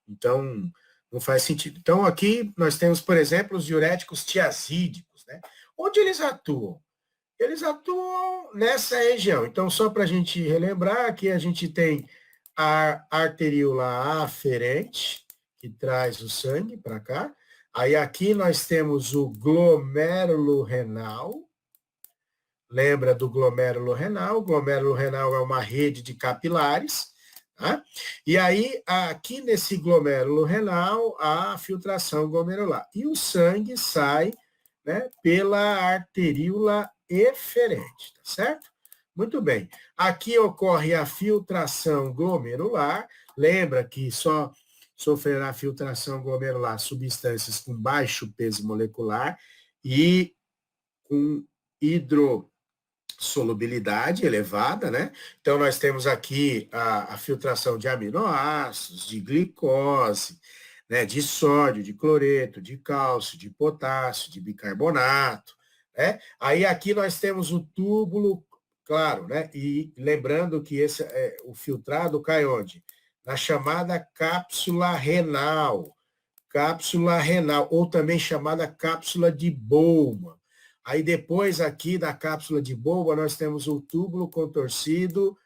A: Então, não faz sentido. Então, aqui nós temos, por exemplo, os diuréticos tiazídicos, né? Onde eles atuam? Eles atuam nessa região. Então, só para a gente relembrar, aqui a gente tem a arteríola aferente, que traz o sangue para cá. Aí aqui nós temos o glomérulo renal. Lembra do glomérulo renal? O glomérulo renal é uma rede de capilares. Tá? E aí, aqui nesse glomérulo renal, há a filtração glomerular. E o sangue sai, né, pela arteríola eferente, tá certo? Muito bem. Aqui ocorre a filtração glomerular. Lembra que só sofrerá filtração glomerular substâncias com baixo peso molecular e com hidrossolubilidade elevada, né? Então, nós temos aqui a filtração de aminoácidos, de glicose, né, de sódio, de cloreto, de cálcio, de potássio, de bicarbonato, né? Aí aqui nós temos o túbulo, claro, né? E lembrando que o filtrado cai onde? Na chamada cápsula renal, ou também chamada cápsula de Bowman. Aí depois aqui da cápsula de Bowman nós temos o túbulo contorcido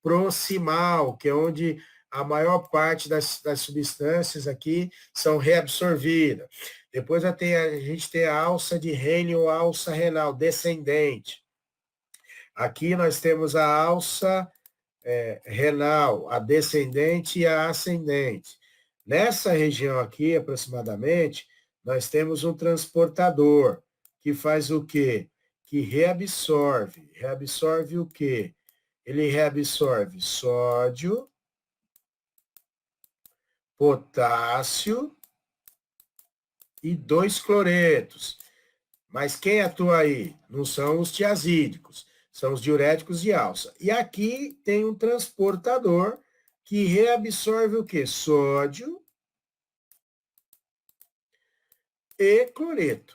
A: proximal, que é onde a maior parte das substâncias aqui são reabsorvidas. Depois a gente tem a alça de Henle ou alça renal descendente. Aqui nós temos a alça renal, a descendente e a ascendente. Nessa região aqui, aproximadamente, nós temos um transportador que faz o quê? Que reabsorve. Reabsorve o quê? Ele reabsorve sódio, potássio e 2 cloretos. Mas quem atua aí? Não são os tiazídicos, são os diuréticos de alça. E aqui tem um transportador que reabsorve o quê? Sódio e cloreto.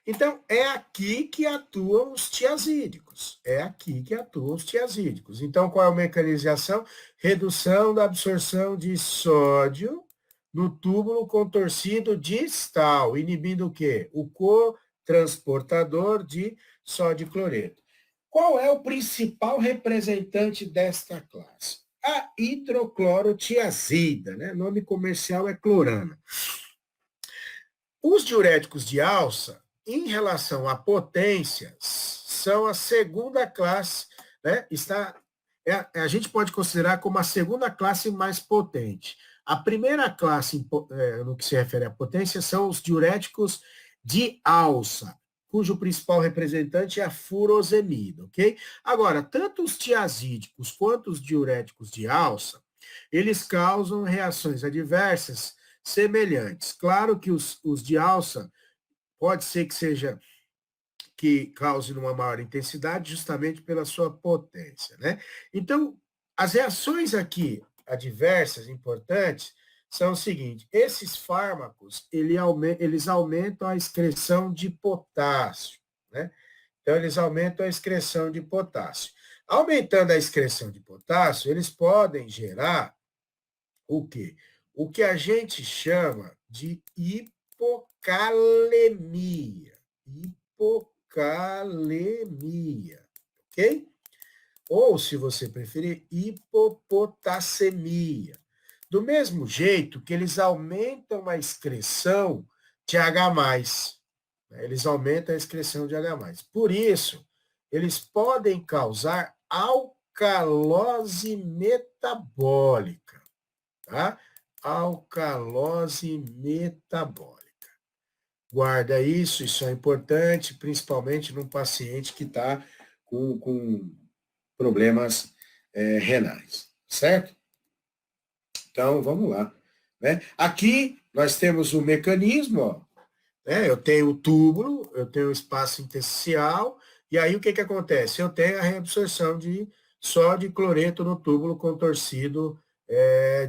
A: Então, é aqui que atuam os tiazídicos. É aqui que atuam os tiazídicos. Então, qual é a mecanização? Redução da absorção de sódio no túbulo contorcido distal, inibindo o quê? O cotransportador de sódio e cloreto. Qual é o principal representante desta classe? A hidroclorotiazida, né? O nome comercial é clorana. Os diuréticos de alça, em relação à potência, são a segunda classe, né? A gente pode considerar como a segunda classe mais potente. A primeira classe, no que se refere à potência, são os diuréticos de alça, cujo principal representante é a furosemida, ok? Agora, tanto os tiazídicos quanto os diuréticos de alça, eles causam reações adversas semelhantes. Claro que os de alça pode ser que cause numa maior intensidade, justamente pela sua potência, né? Então, as reações aqui adversas importantes são o seguinte: esses fármacos eles aumentam a excreção de potássio, né? Então, eles aumentam a excreção de potássio. Aumentando a excreção de potássio, eles podem gerar o quê? O que a gente chama de hipocalemia. Hipocalemia, ok? Ou, se você preferir, hipopotassemia. Do mesmo jeito que eles aumentam a excreção de H+. Eles aumentam a excreção de H+. Por isso, eles podem causar alcalose metabólica, tá? Alcalose metabólica. Guarda isso é importante, principalmente num paciente que está com problemas renais, certo? Então, vamos lá. Né? Aqui, nós temos o mecanismo, ó, né? Eu tenho o túbulo, eu tenho o espaço intersticial, e aí o que acontece? Eu tenho a reabsorção de sódio e cloreto no túbulo contorcido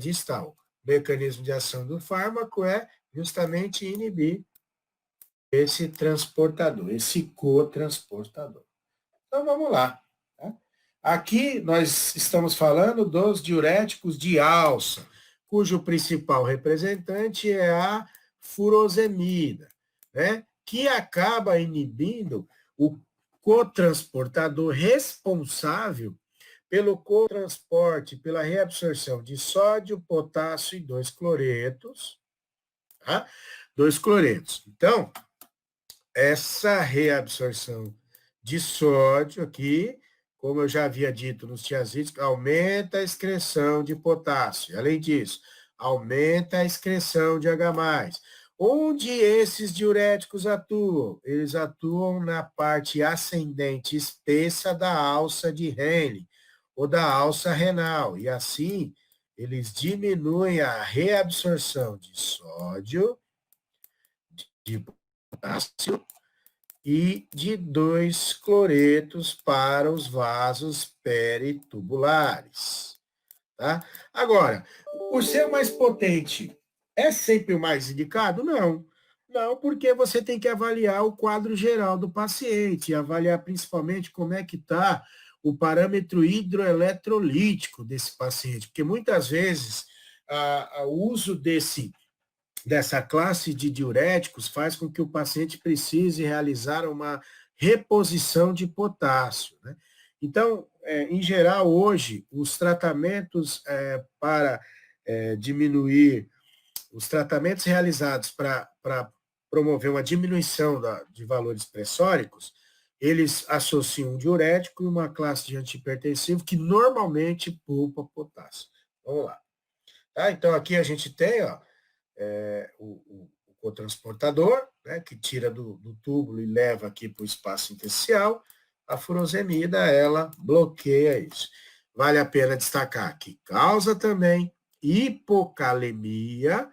A: distal. O mecanismo de ação do fármaco é justamente inibir esse transportador, esse cotransportador. Então, vamos lá. Tá? Aqui nós estamos falando dos diuréticos de alça, cujo principal representante é a furosemida, né? Que acaba inibindo o cotransportador responsável pelo cotransporte, pela reabsorção de sódio, potássio e 2 cloretos, tá? 2 cloretos. Então, essa reabsorção de sódio aqui, como eu já havia dito nos tiazídicos, aumenta a excreção de potássio. Além disso, aumenta a excreção de H+. Onde esses diuréticos atuam? Eles atuam na parte ascendente espessa da alça de Henle, ou da alça renal, e assim eles diminuem a reabsorção de sódio, de potássio e de 2 cloretos para os vasos peritubulares. Tá? Agora, por ser mais potente, é sempre o mais indicado? Não. Não, porque você tem que avaliar o quadro geral do paciente, avaliar principalmente como é que está o parâmetro hidroeletrolítico desse paciente, porque muitas vezes o uso dessa classe de diuréticos faz com que o paciente precise realizar uma reposição de potássio, né? Então, em geral, hoje, os tratamentos para diminuir, os tratamentos realizados para promover uma diminuição de valores pressóricos, eles associam um diurético e uma classe de antihipertensivo que normalmente poupa potássio. Vamos lá. Tá? Então, aqui a gente tem, ó, o cotransportador, né, que tira do túbulo e leva aqui para o espaço intersticial. A furosemida, ela bloqueia isso. Vale a pena destacar que causa também hipocalemia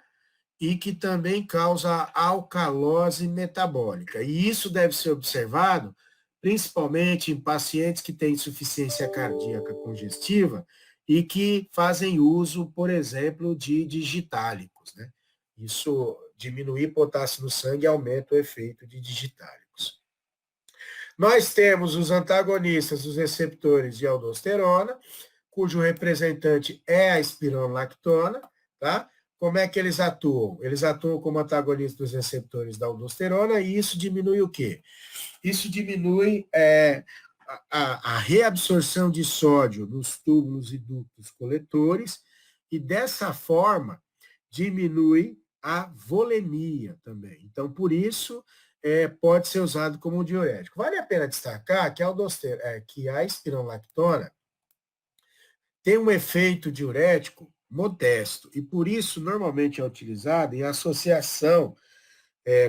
A: e que também causa alcalose metabólica. E isso deve ser observado principalmente em pacientes que têm insuficiência cardíaca congestiva e que fazem uso, por exemplo, de digitálicos, né? Isso, diminuir potássio no sangue aumenta o efeito de digitálicos. Nós temos os antagonistas dos receptores de aldosterona, cujo representante é a espironolactona, tá? Como é que eles atuam? Eles atuam como antagonistas dos receptores da aldosterona e isso diminui o quê? Isso diminui a reabsorção de sódio nos túbulos e ductos coletores e, dessa forma, diminui a volemia também. Então, por isso, pode ser usado como diurético. Vale a pena destacar que a espironolactona tem um efeito diurético modesto e, por isso, normalmente é utilizado em associação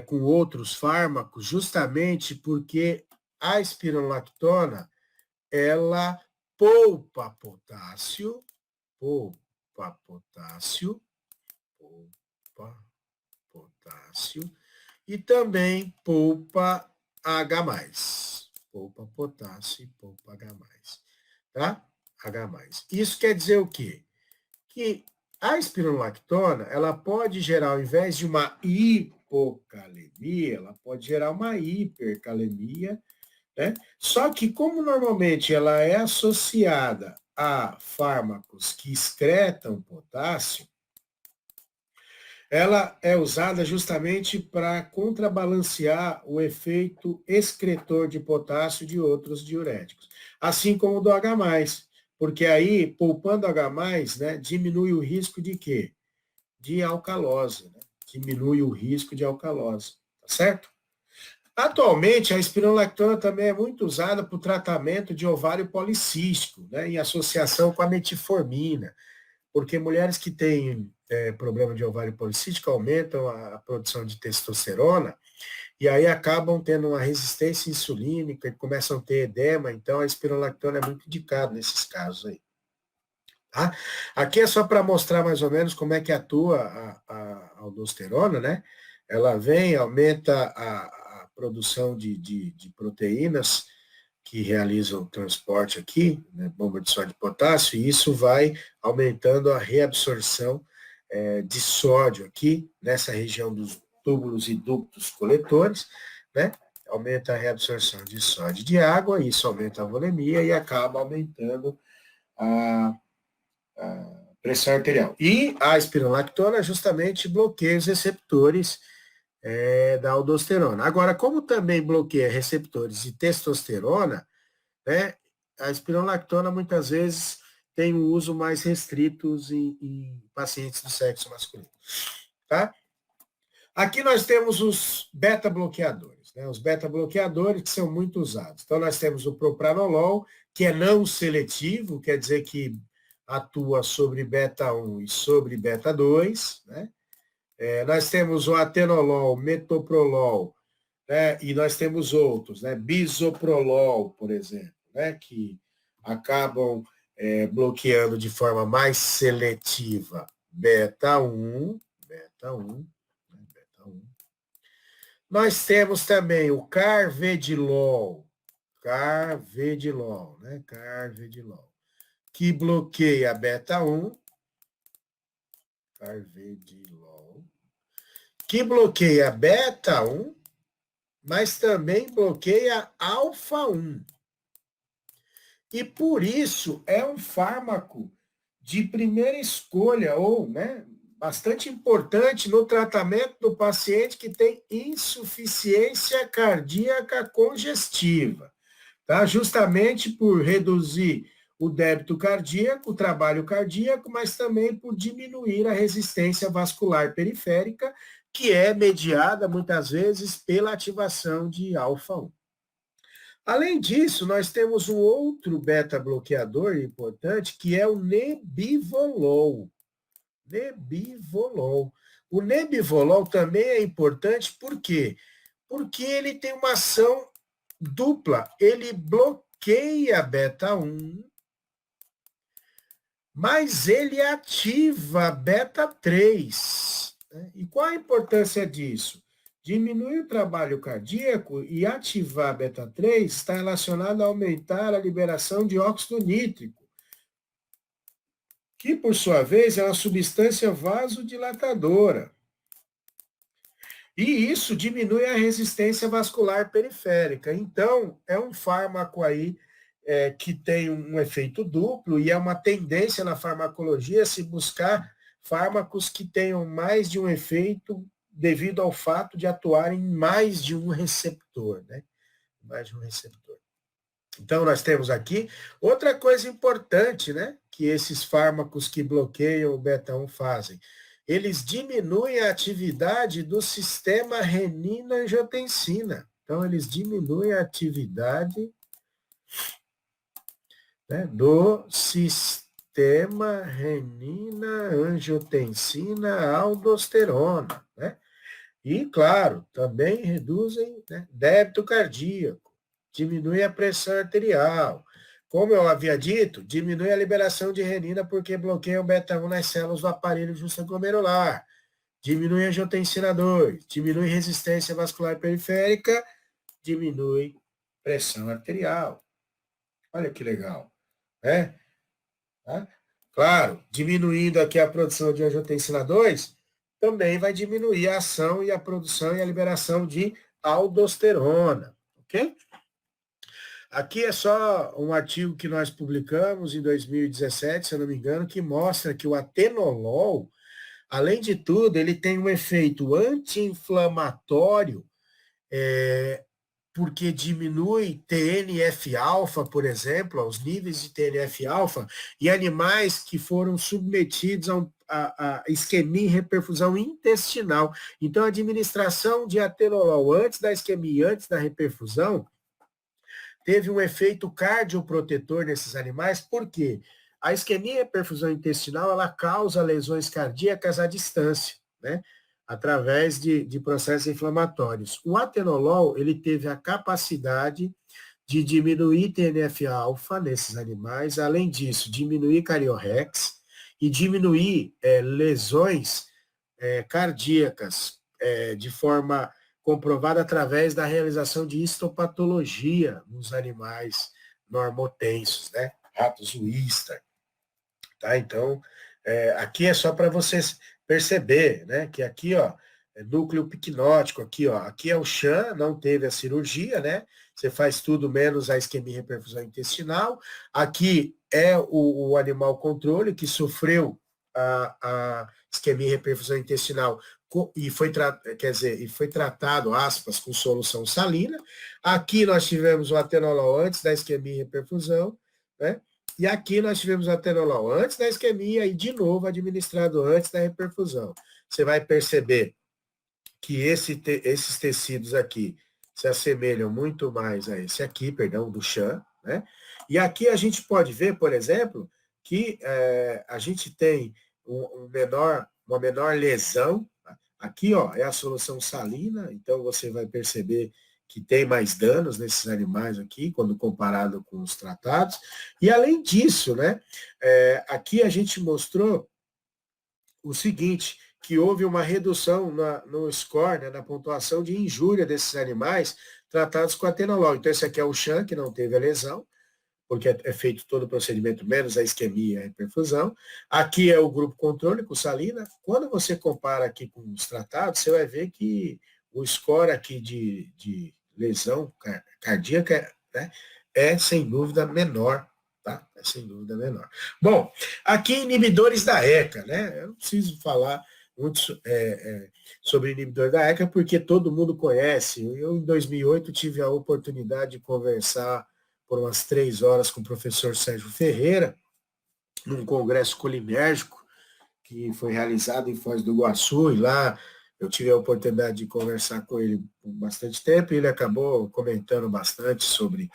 A: com outros fármacos, justamente porque a espironolactona, ela poupa potássio, e também poupa H+. Poupa potássio e poupa H+. Tá? H+. Isso quer dizer o quê? Que a espironolactona, ela pode gerar, ao invés de uma hipocalemia, ela pode gerar uma hipercalemia, né? Só que, como normalmente ela é associada a fármacos que excretam potássio, ela é usada justamente para contrabalancear o efeito excretor de potássio de outros diuréticos, assim como o do H+, Porque aí, poupando H+, né, diminui o risco de quê? De alcalose, né? Diminui o risco de alcalose, tá certo? Atualmente, a espironolactona também é muito usada para o tratamento de ovário policístico, né, em associação com a metformina, porque mulheres que têm problema de ovário policístico aumentam a produção de testosterona e aí acabam tendo uma resistência insulínica e começam a ter edema, então a espironolactona é muito indicada nesses casos aí. Tá? Aqui é só para mostrar mais ou menos como é que atua a aldosterona, né? Ela vem, aumenta a produção de proteínas que realizam o transporte aqui, né, bomba de sódio e potássio, e isso vai aumentando a reabsorção de sódio aqui, nessa região dos túbulos e ductos coletores, né? Aumenta a reabsorção de sódio e de água, isso aumenta a volemia e acaba aumentando a pressão arterial. E a espironolactona justamente bloqueia os receptores da aldosterona. Agora, como também bloqueia receptores de testosterona, né, a espironolactona muitas vezes tem um uso mais restrito em pacientes do sexo masculino. Tá? Aqui nós temos os beta-bloqueadores, né? Os beta-bloqueadores que são muito usados. Então, nós temos o propranolol, que é não seletivo, quer dizer que atua sobre beta-1 e sobre beta-2, né? Nós temos o atenolol, metoprolol, né? E nós temos outros, né? Bisoprolol, por exemplo, né? Que acabam bloqueando de forma mais seletiva beta-1, beta-1, beta-1. Nós temos também o carvedilol, né? Carvedilol, que bloqueia a beta-1, carvedilol, que bloqueia a beta-1, mas também bloqueia alfa-1. E por isso é um fármaco de primeira escolha, ou, né, bastante importante no tratamento do paciente que tem insuficiência cardíaca congestiva, tá? Justamente por reduzir o débito cardíaco, o trabalho cardíaco, mas também por diminuir a resistência vascular periférica, que é mediada muitas vezes pela ativação de alfa-1. Além disso, nós temos um outro beta-bloqueador importante, que é o nebivolol. Nebivolol. O nebivolol também é importante, por quê? Porque ele tem uma ação dupla. Ele bloqueia beta-1, mas ele ativa beta-3. Né? E qual a importância disso? Diminuir o trabalho cardíaco e ativar beta-3 está relacionado a aumentar a liberação de óxido nítrico, que, por sua vez, é uma substância vasodilatadora. E isso diminui a resistência vascular periférica. Então, é um fármaco aí que tem um efeito duplo e é uma tendência na farmacologia se buscar fármacos que tenham mais de um efeito devido ao fato de atuar em mais de um receptor, né? Mais de um receptor. Então, nós temos aqui outra coisa importante, né? Que esses fármacos que bloqueiam o beta-1 fazem. Eles diminuem a atividade do sistema renina-angiotensina. Então, eles diminuem a atividade, né, do sistema renina-angiotensina-aldosterona, né? E, claro, também reduzem, né, débito cardíaco, diminui a pressão arterial. Como eu havia dito, diminui a liberação de renina porque bloqueia o beta-1 nas células do aparelho justaglomerular, diminui a angiotensina 2, diminui resistência vascular periférica, diminui pressão arterial. Olha que legal, né? Tá? Claro, diminuindo aqui a produção de angiotensina 2, também vai diminuir a ação e a produção e a liberação de aldosterona, ok? Aqui é só um artigo que nós publicamos em 2017, se eu não me engano, que mostra que o atenolol, além de tudo, ele tem um efeito anti-inflamatório porque diminui TNF-alfa, por exemplo, os níveis de TNF-alfa, e animais que foram submetidos a isquemia e reperfusão intestinal. Então, a administração de atenolol antes da isquemia e antes da reperfusão teve um efeito cardioprotetor nesses animais, por quê? A isquemia e reperfusão intestinal, ela causa lesões cardíacas à distância, né? Através de processos inflamatórios. O atenolol, ele teve a capacidade de diminuir TNF-alfa nesses animais, além disso, diminuir cariorrex e diminuir lesões cardíacas de forma comprovada através da realização de histopatologia nos animais normotensos, né? Ratos Wistar. Tá? Então, aqui é só para vocês perceber, né? Que aqui, ó, é núcleo picnótico, aqui é o Chan, não teve a cirurgia, né? Você faz tudo menos a isquemia e reperfusão intestinal. Aqui é o animal controle que sofreu a isquemia e reperfusão intestinal e foi tratado, aspas, com solução salina. Aqui nós tivemos o atenolol antes da isquemia e reperfusão, né? E aqui nós tivemos o atenolol antes da isquemia e, de novo, administrado antes da reperfusão. Você vai perceber que esses tecidos aqui se assemelham muito mais a esse aqui, perdão, do Chan, né? E aqui a gente pode ver, por exemplo, que a gente tem uma menor lesão. Aqui, ó, é a solução salina, então você vai perceber que tem mais danos nesses animais aqui, quando comparado com os tratados. E além disso, né, aqui a gente mostrou o seguinte, que houve uma redução no score, né, na pontuação de injúria desses animais tratados com atenolol. Então, esse aqui é o Chan, que não teve a lesão, porque é feito todo o procedimento, menos a isquemia e a reperfusão. Aqui é o grupo controle com salina. Quando você compara aqui com os tratados, você vai ver que o score aqui de lesão cardíaca, né, é sem dúvida menor, tá? É sem dúvida menor. Bom, aqui inibidores da ECA, né? Eu não preciso falar muito sobre inibidor da ECA, porque todo mundo conhece. Eu, em 2008, tive a oportunidade de conversar por umas 3 horas com o professor Sérgio Ferreira, num congresso colinérgico que foi realizado em Foz do Iguaçu, e lá eu tive a oportunidade de conversar com ele por bastante tempo, e ele acabou comentando bastante sobre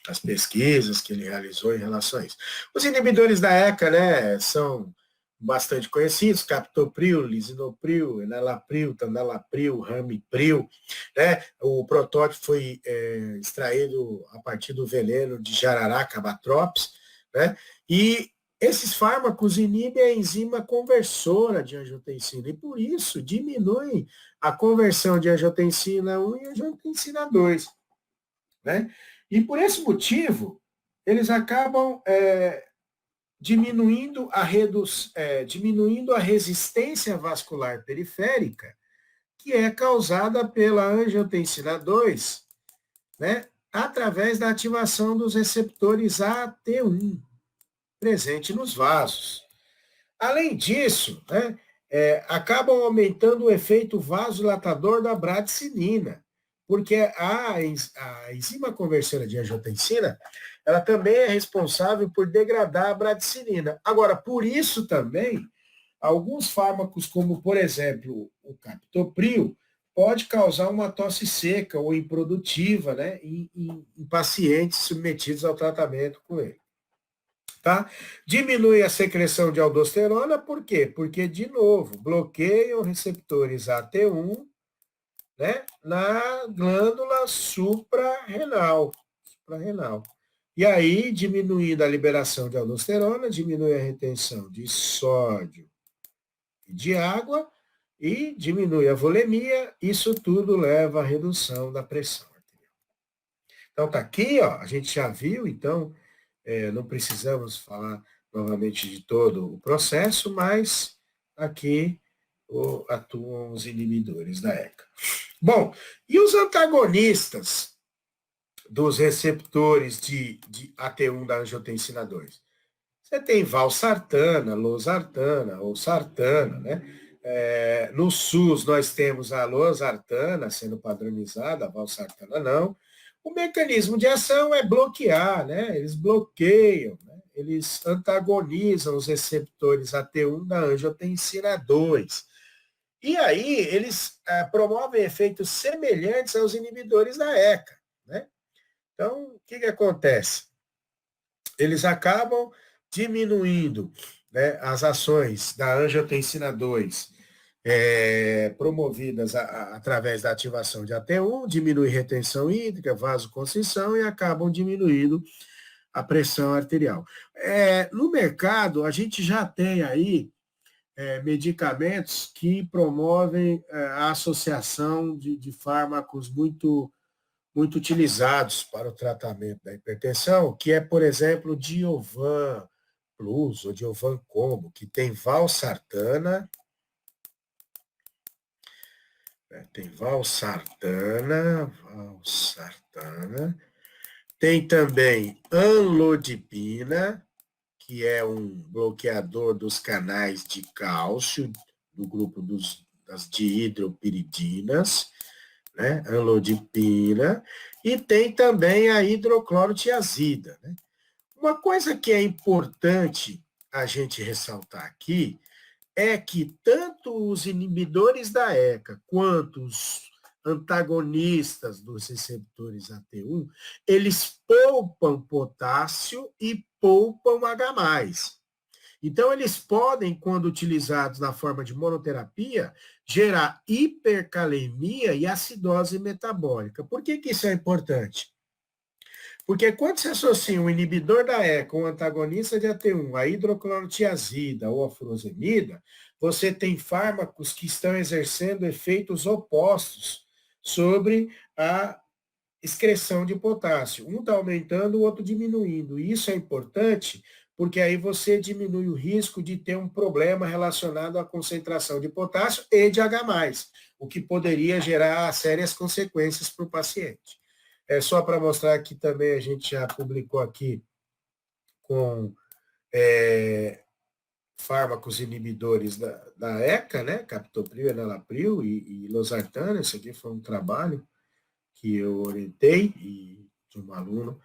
A: as pesquisas que ele realizou em relação a isso. Os inibidores da ECA, né, são bastante conhecidos, captopril, lisinopril, enalapril, tandalapril, ramipril, né? O protótipo foi extraído a partir do veneno de jararaca batrops, né? E esses fármacos inibem a enzima conversora de angiotensina e, por isso, diminuem a conversão de angiotensina 1 e angiotensina 2, né? E, por esse motivo, eles acabam diminuindo a resistência vascular periférica, que é causada pela angiotensina 2, né, através da ativação dos receptores AT1, presente nos vasos. Além disso, né, acabam aumentando o efeito vasodilatador da bradicinina, porque a enzima conversora de angiotensina, ela também é responsável por degradar a bradicinina. Agora, por isso também, alguns fármacos, como, por exemplo, o captopril, pode causar uma tosse seca ou improdutiva, né, em pacientes submetidos ao tratamento com ele. Tá? Diminui a secreção de aldosterona, por quê? Porque, de novo, bloqueiam receptores AT1, né, na glândula suprarrenal. E aí, diminuindo a liberação de aldosterona, diminui a retenção de sódio e de água e diminui a volemia. Isso tudo leva à redução da pressão arterial. Então, tá aqui, ó, a gente já viu, então, não precisamos falar novamente de todo o processo, mas aqui atuam os inibidores da ECA. Bom, e os antagonistas dos receptores de AT1 da angiotensina 2? Você tem valsartana, losartana ou sartana, né? No SUS nós temos a losartana sendo padronizada, a valsartana não. O mecanismo de ação é bloquear, né? Eles bloqueiam, né? Eles antagonizam os receptores AT1 da angiotensina 2. E aí eles promovem efeitos semelhantes aos inibidores da ECA, né? Então, o que acontece? Eles acabam diminuindo, né, as ações da angiotensina 2 promovidas através da ativação de AT1, diminui retenção hídrica, vasoconstrição e acabam diminuindo a pressão arterial. No mercado, a gente já tem aí medicamentos que promovem a associação de fármacos muito utilizados para o tratamento da hipertensão, que é, por exemplo, o Diovan Plus ou Diovan Combo, que tem valsartana, tem também anlodipina, que é um bloqueador dos canais de cálcio, do grupo das dihidropiridinas, né? Anlodipina, e tem também a hidroclorotiazida, né? Uma coisa que é importante a gente ressaltar aqui é que tanto os inibidores da ECA quanto os antagonistas dos receptores AT1, eles poupam potássio e poupam H+. Então, eles podem, quando utilizados na forma de monoterapia, gerar hipercalemia e acidose metabólica. Por que isso é importante? Porque quando se associa um inibidor da ECA com um antagonista de AT1, a hidroclorotiazida ou a furosemida, você tem fármacos que estão exercendo efeitos opostos sobre a excreção de potássio. Um está aumentando, o outro diminuindo. E isso é importante porque aí você diminui o risco de ter um problema relacionado à concentração de potássio e de H+, o que poderia gerar sérias consequências para o paciente. É só para mostrar que também a gente já publicou aqui com fármacos inibidores da ECA, né? Captopril, enalapril e losartana. Esse aqui foi um trabalho que eu orientei de um aluno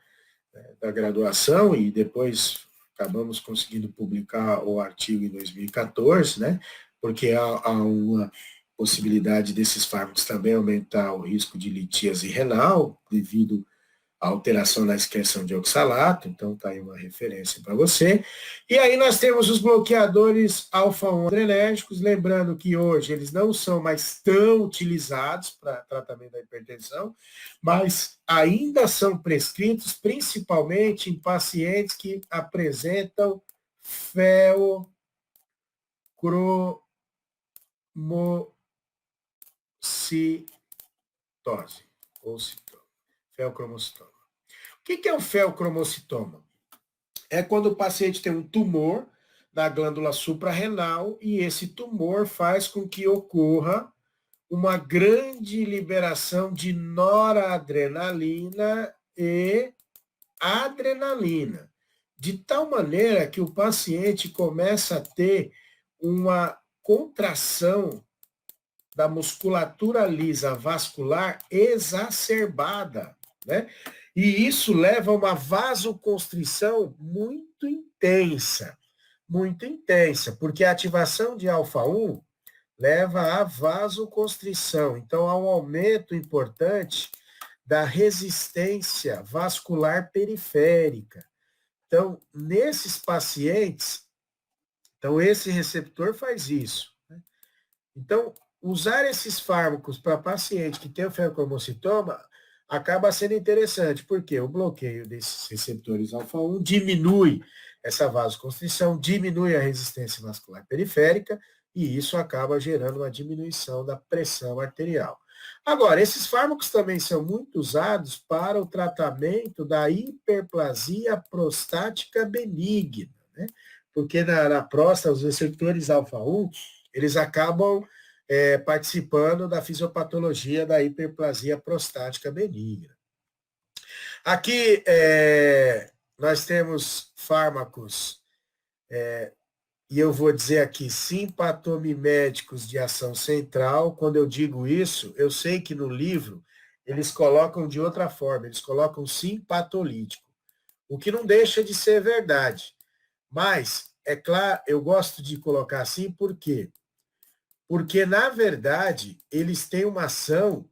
A: da graduação e depois acabamos conseguindo publicar o artigo em 2014, né? Porque há uma possibilidade desses fármacos também aumentar o risco de litíase renal devido à alteração na excreção de oxalato, então está aí uma referência para você. E aí nós temos os bloqueadores alfa-1 adrenérgicos, lembrando que hoje eles não são mais tão utilizados para tratamento da hipertensão, mas ainda são prescritos principalmente em pacientes que apresentam feocromocitose ou citoma. Feocromocitoma. O que é o feocromocitoma? É quando o paciente tem um tumor na glândula suprarrenal e esse tumor faz com que ocorra uma grande liberação de noradrenalina e adrenalina, de tal maneira que o paciente começa a ter uma contração da musculatura lisa vascular exacerbada, né? E isso leva a uma vasoconstrição muito intensa, porque a ativação de alfa-1 leva à vasoconstrição. Então, há um aumento importante da resistência vascular periférica. Então, nesses pacientes, esse receptor faz isso, né? Então, usar esses fármacos para paciente que tem o feocromocitoma acaba sendo interessante, porque o bloqueio desses receptores alfa-1 diminui essa vasoconstrição, diminui a resistência vascular periférica, e isso acaba gerando uma diminuição da pressão arterial. Agora, esses fármacos também são muito usados para o tratamento da hiperplasia prostática benigna, né? Porque na próstata, os receptores alfa-1, eles acabam participando da fisiopatologia da hiperplasia prostática benigna. Aqui nós temos fármacos, e eu vou dizer aqui, simpatomiméticos de ação central. Quando eu digo isso, eu sei que no livro eles colocam de outra forma, eles colocam simpatolítico, o que não deixa de ser verdade. Mas, é claro, eu gosto de colocar assim, por quê? Porque, na verdade, eles têm uma ação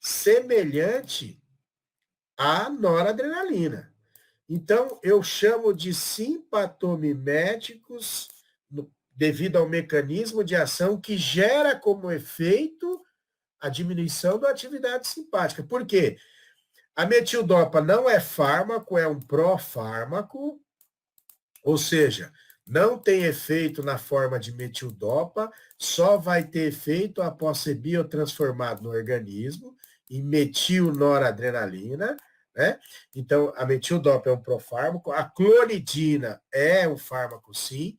A: semelhante à noradrenalina. Então, eu chamo de simpatomiméticos devido ao mecanismo de ação que gera como efeito a diminuição da atividade simpática. Por quê? A metildopa não é fármaco, é um profármaco, ou seja, não tem efeito na forma de metildopa, só vai ter efeito após ser biotransformado no organismo em metilnoradrenalina, né? Então, a metildopa é um profármaco, a clonidina é um fármaco, sim,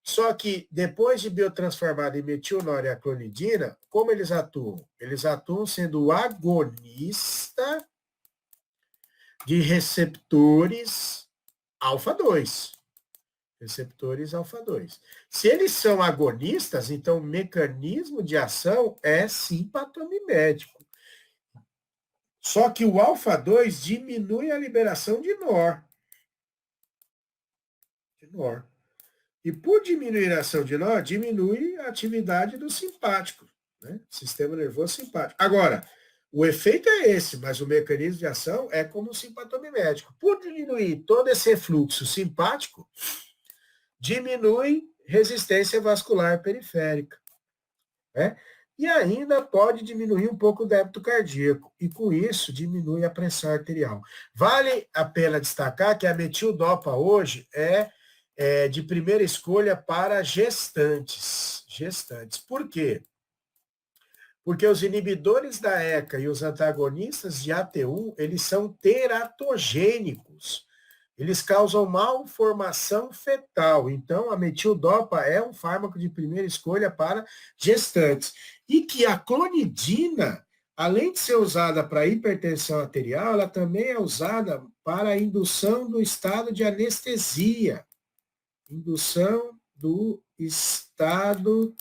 A: só que depois de biotransformado em metilnor e a clonidina, como eles atuam? Eles atuam sendo o agonista de receptores alfa-2. Receptores alfa-2. Se eles são agonistas, então o mecanismo de ação é simpatomimético. Só que o alfa-2 diminui a liberação de NOR. E por diminuir a ação de NOR, diminui a atividade do simpático, né? Sistema nervoso simpático. Agora, o efeito é esse, mas o mecanismo de ação é como o simpatomimético. Por diminuir todo esse fluxo simpático, diminui resistência vascular periférica, né? E ainda pode diminuir um pouco o débito cardíaco, e com isso diminui a pressão arterial. Vale a pena destacar que a metildopa hoje é de primeira escolha para gestantes. Gestantes. Por quê? Porque os inibidores da ECA e os antagonistas de AT1, eles são teratogênicos. Eles causam malformação fetal. Então, a metildopa é um fármaco de primeira escolha para gestantes. E que a clonidina, além de ser usada para hipertensão arterial, ela também é usada para a indução do estado de anestesia. Indução do estado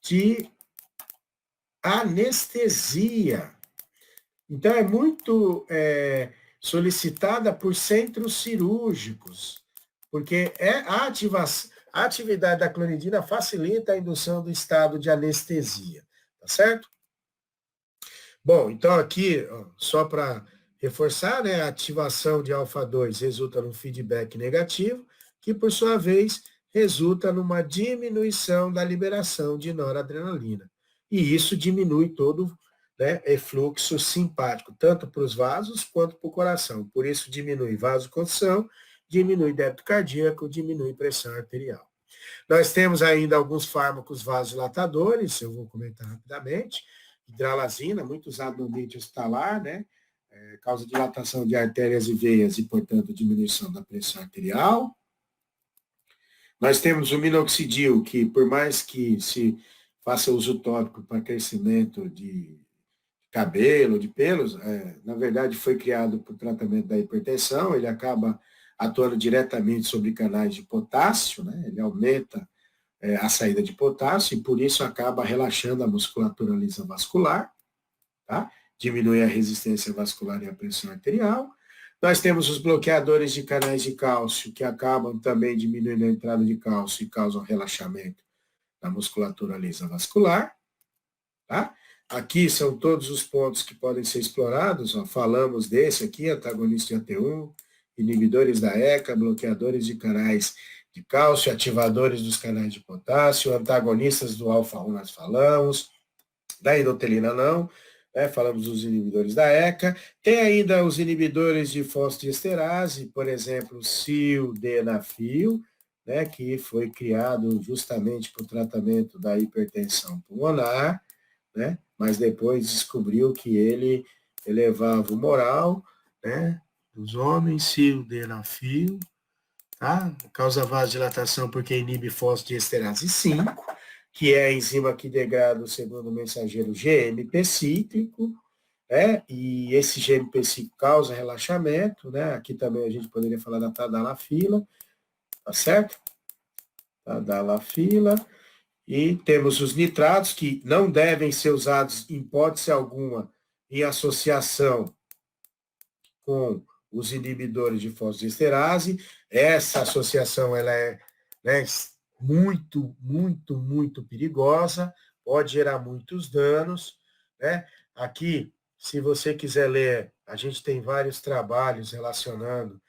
A: de anestesia. Então, é muito solicitada por centros cirúrgicos, porque a atividade da clonidina facilita a indução do estado de anestesia, tá certo? Bom, então aqui, ó, só para reforçar, né, a ativação de alfa-2 resulta num feedback negativo, que por sua vez resulta numa diminuição da liberação de noradrenalina. E isso diminui todo, né, fluxo simpático, tanto para os vasos quanto para o coração. Por isso diminui vasoconstrição, diminui débito cardíaco, diminui pressão arterial. Nós temos ainda alguns fármacos vasodilatadores, eu vou comentar rapidamente. Hidralazina, muito usado no ambiente hospitalar, né? Causa dilatação de artérias e veias e, portanto, diminuição da pressão arterial. Nós temos o minoxidil, que por mais que se faça uso tópico para crescimento de cabelo, de pelos, na verdade foi criado para o tratamento da hipertensão, ele acaba atuando diretamente sobre canais de potássio, né? Ele aumenta a saída de potássio e por isso acaba relaxando a musculatura lisa vascular, tá? Diminui a resistência vascular e a pressão arterial. Nós temos os bloqueadores de canais de cálcio, que acabam também diminuindo a entrada de cálcio e causam relaxamento da musculatura lisa vascular, tá? Aqui são todos os pontos que podem ser explorados, ó. Falamos desse aqui, antagonista de AT1, inibidores da ECA, bloqueadores de canais de cálcio, ativadores dos canais de potássio, antagonistas do alfa-1 nós falamos, da endotelina não, né? Falamos dos inibidores da ECA, tem ainda os inibidores de fosfodiesterase, por exemplo, o sildenafil, né, que foi criado justamente para o tratamento da hipertensão pulmonar, né, mas depois descobriu que ele elevava o moral, né, dos homens, sildenafil, tá? Causa vasodilatação porque inibe fosfodiesterase 5, que é a enzima que degrada o segundo mensageiro GMP cíclico, né? E esse GMP cíclico causa relaxamento, né? Aqui também a gente poderia falar da tadalafila, tá certo? Tadalafila. E temos os nitratos, que não devem ser usados em hipótese alguma em associação com os inibidores de fosfodiesterase. Essa associação ela é, né, muito, muito, muito perigosa, pode gerar muitos danos, né? Aqui, se você quiser ler, a gente tem vários trabalhos relacionando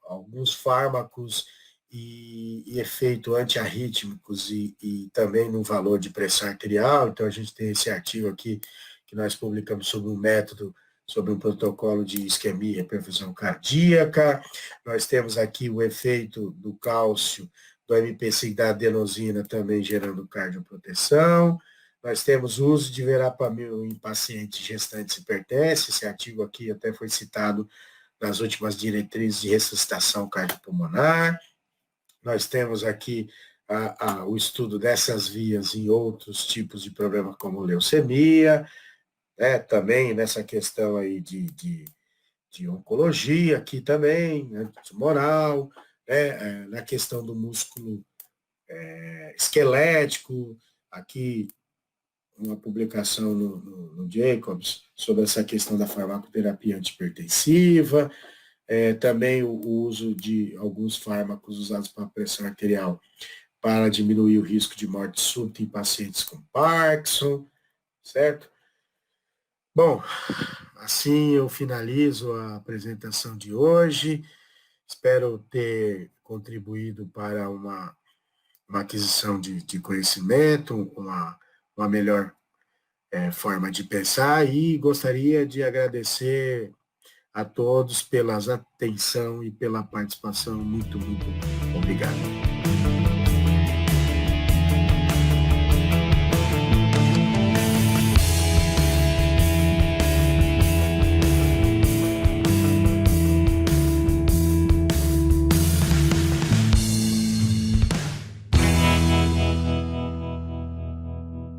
A: alguns fármacos e efeito antiarrítmicos e também no valor de pressão arterial. Então, a gente tem esse artigo aqui que nós publicamos sobre um método, sobre um protocolo de isquemia e reperfusão cardíaca. Nós temos aqui o efeito do cálcio, do MPC e da adenosina também gerando cardioproteção. Nós temos o uso de verapamil em pacientes gestantes hipertensos. Esse artigo aqui até foi citado nas últimas diretrizes de ressuscitação cardiopulmonar. Nós temos aqui o estudo dessas vias em outros tipos de problema, como leucemia, né, também nessa questão aí de oncologia, aqui também, né, tumoral, né, na questão do músculo esquelético, aqui uma publicação no Jacobs sobre essa questão da farmacoterapia antihipertensiva, também o uso de alguns fármacos usados para pressão arterial para diminuir o risco de morte súbita em pacientes com Parkinson, certo? Bom, assim eu finalizo a apresentação de hoje. Espero ter contribuído para uma aquisição de conhecimento, uma melhor forma de pensar, e gostaria de agradecer a todos pela atenção e pela participação. Muito, muito obrigado.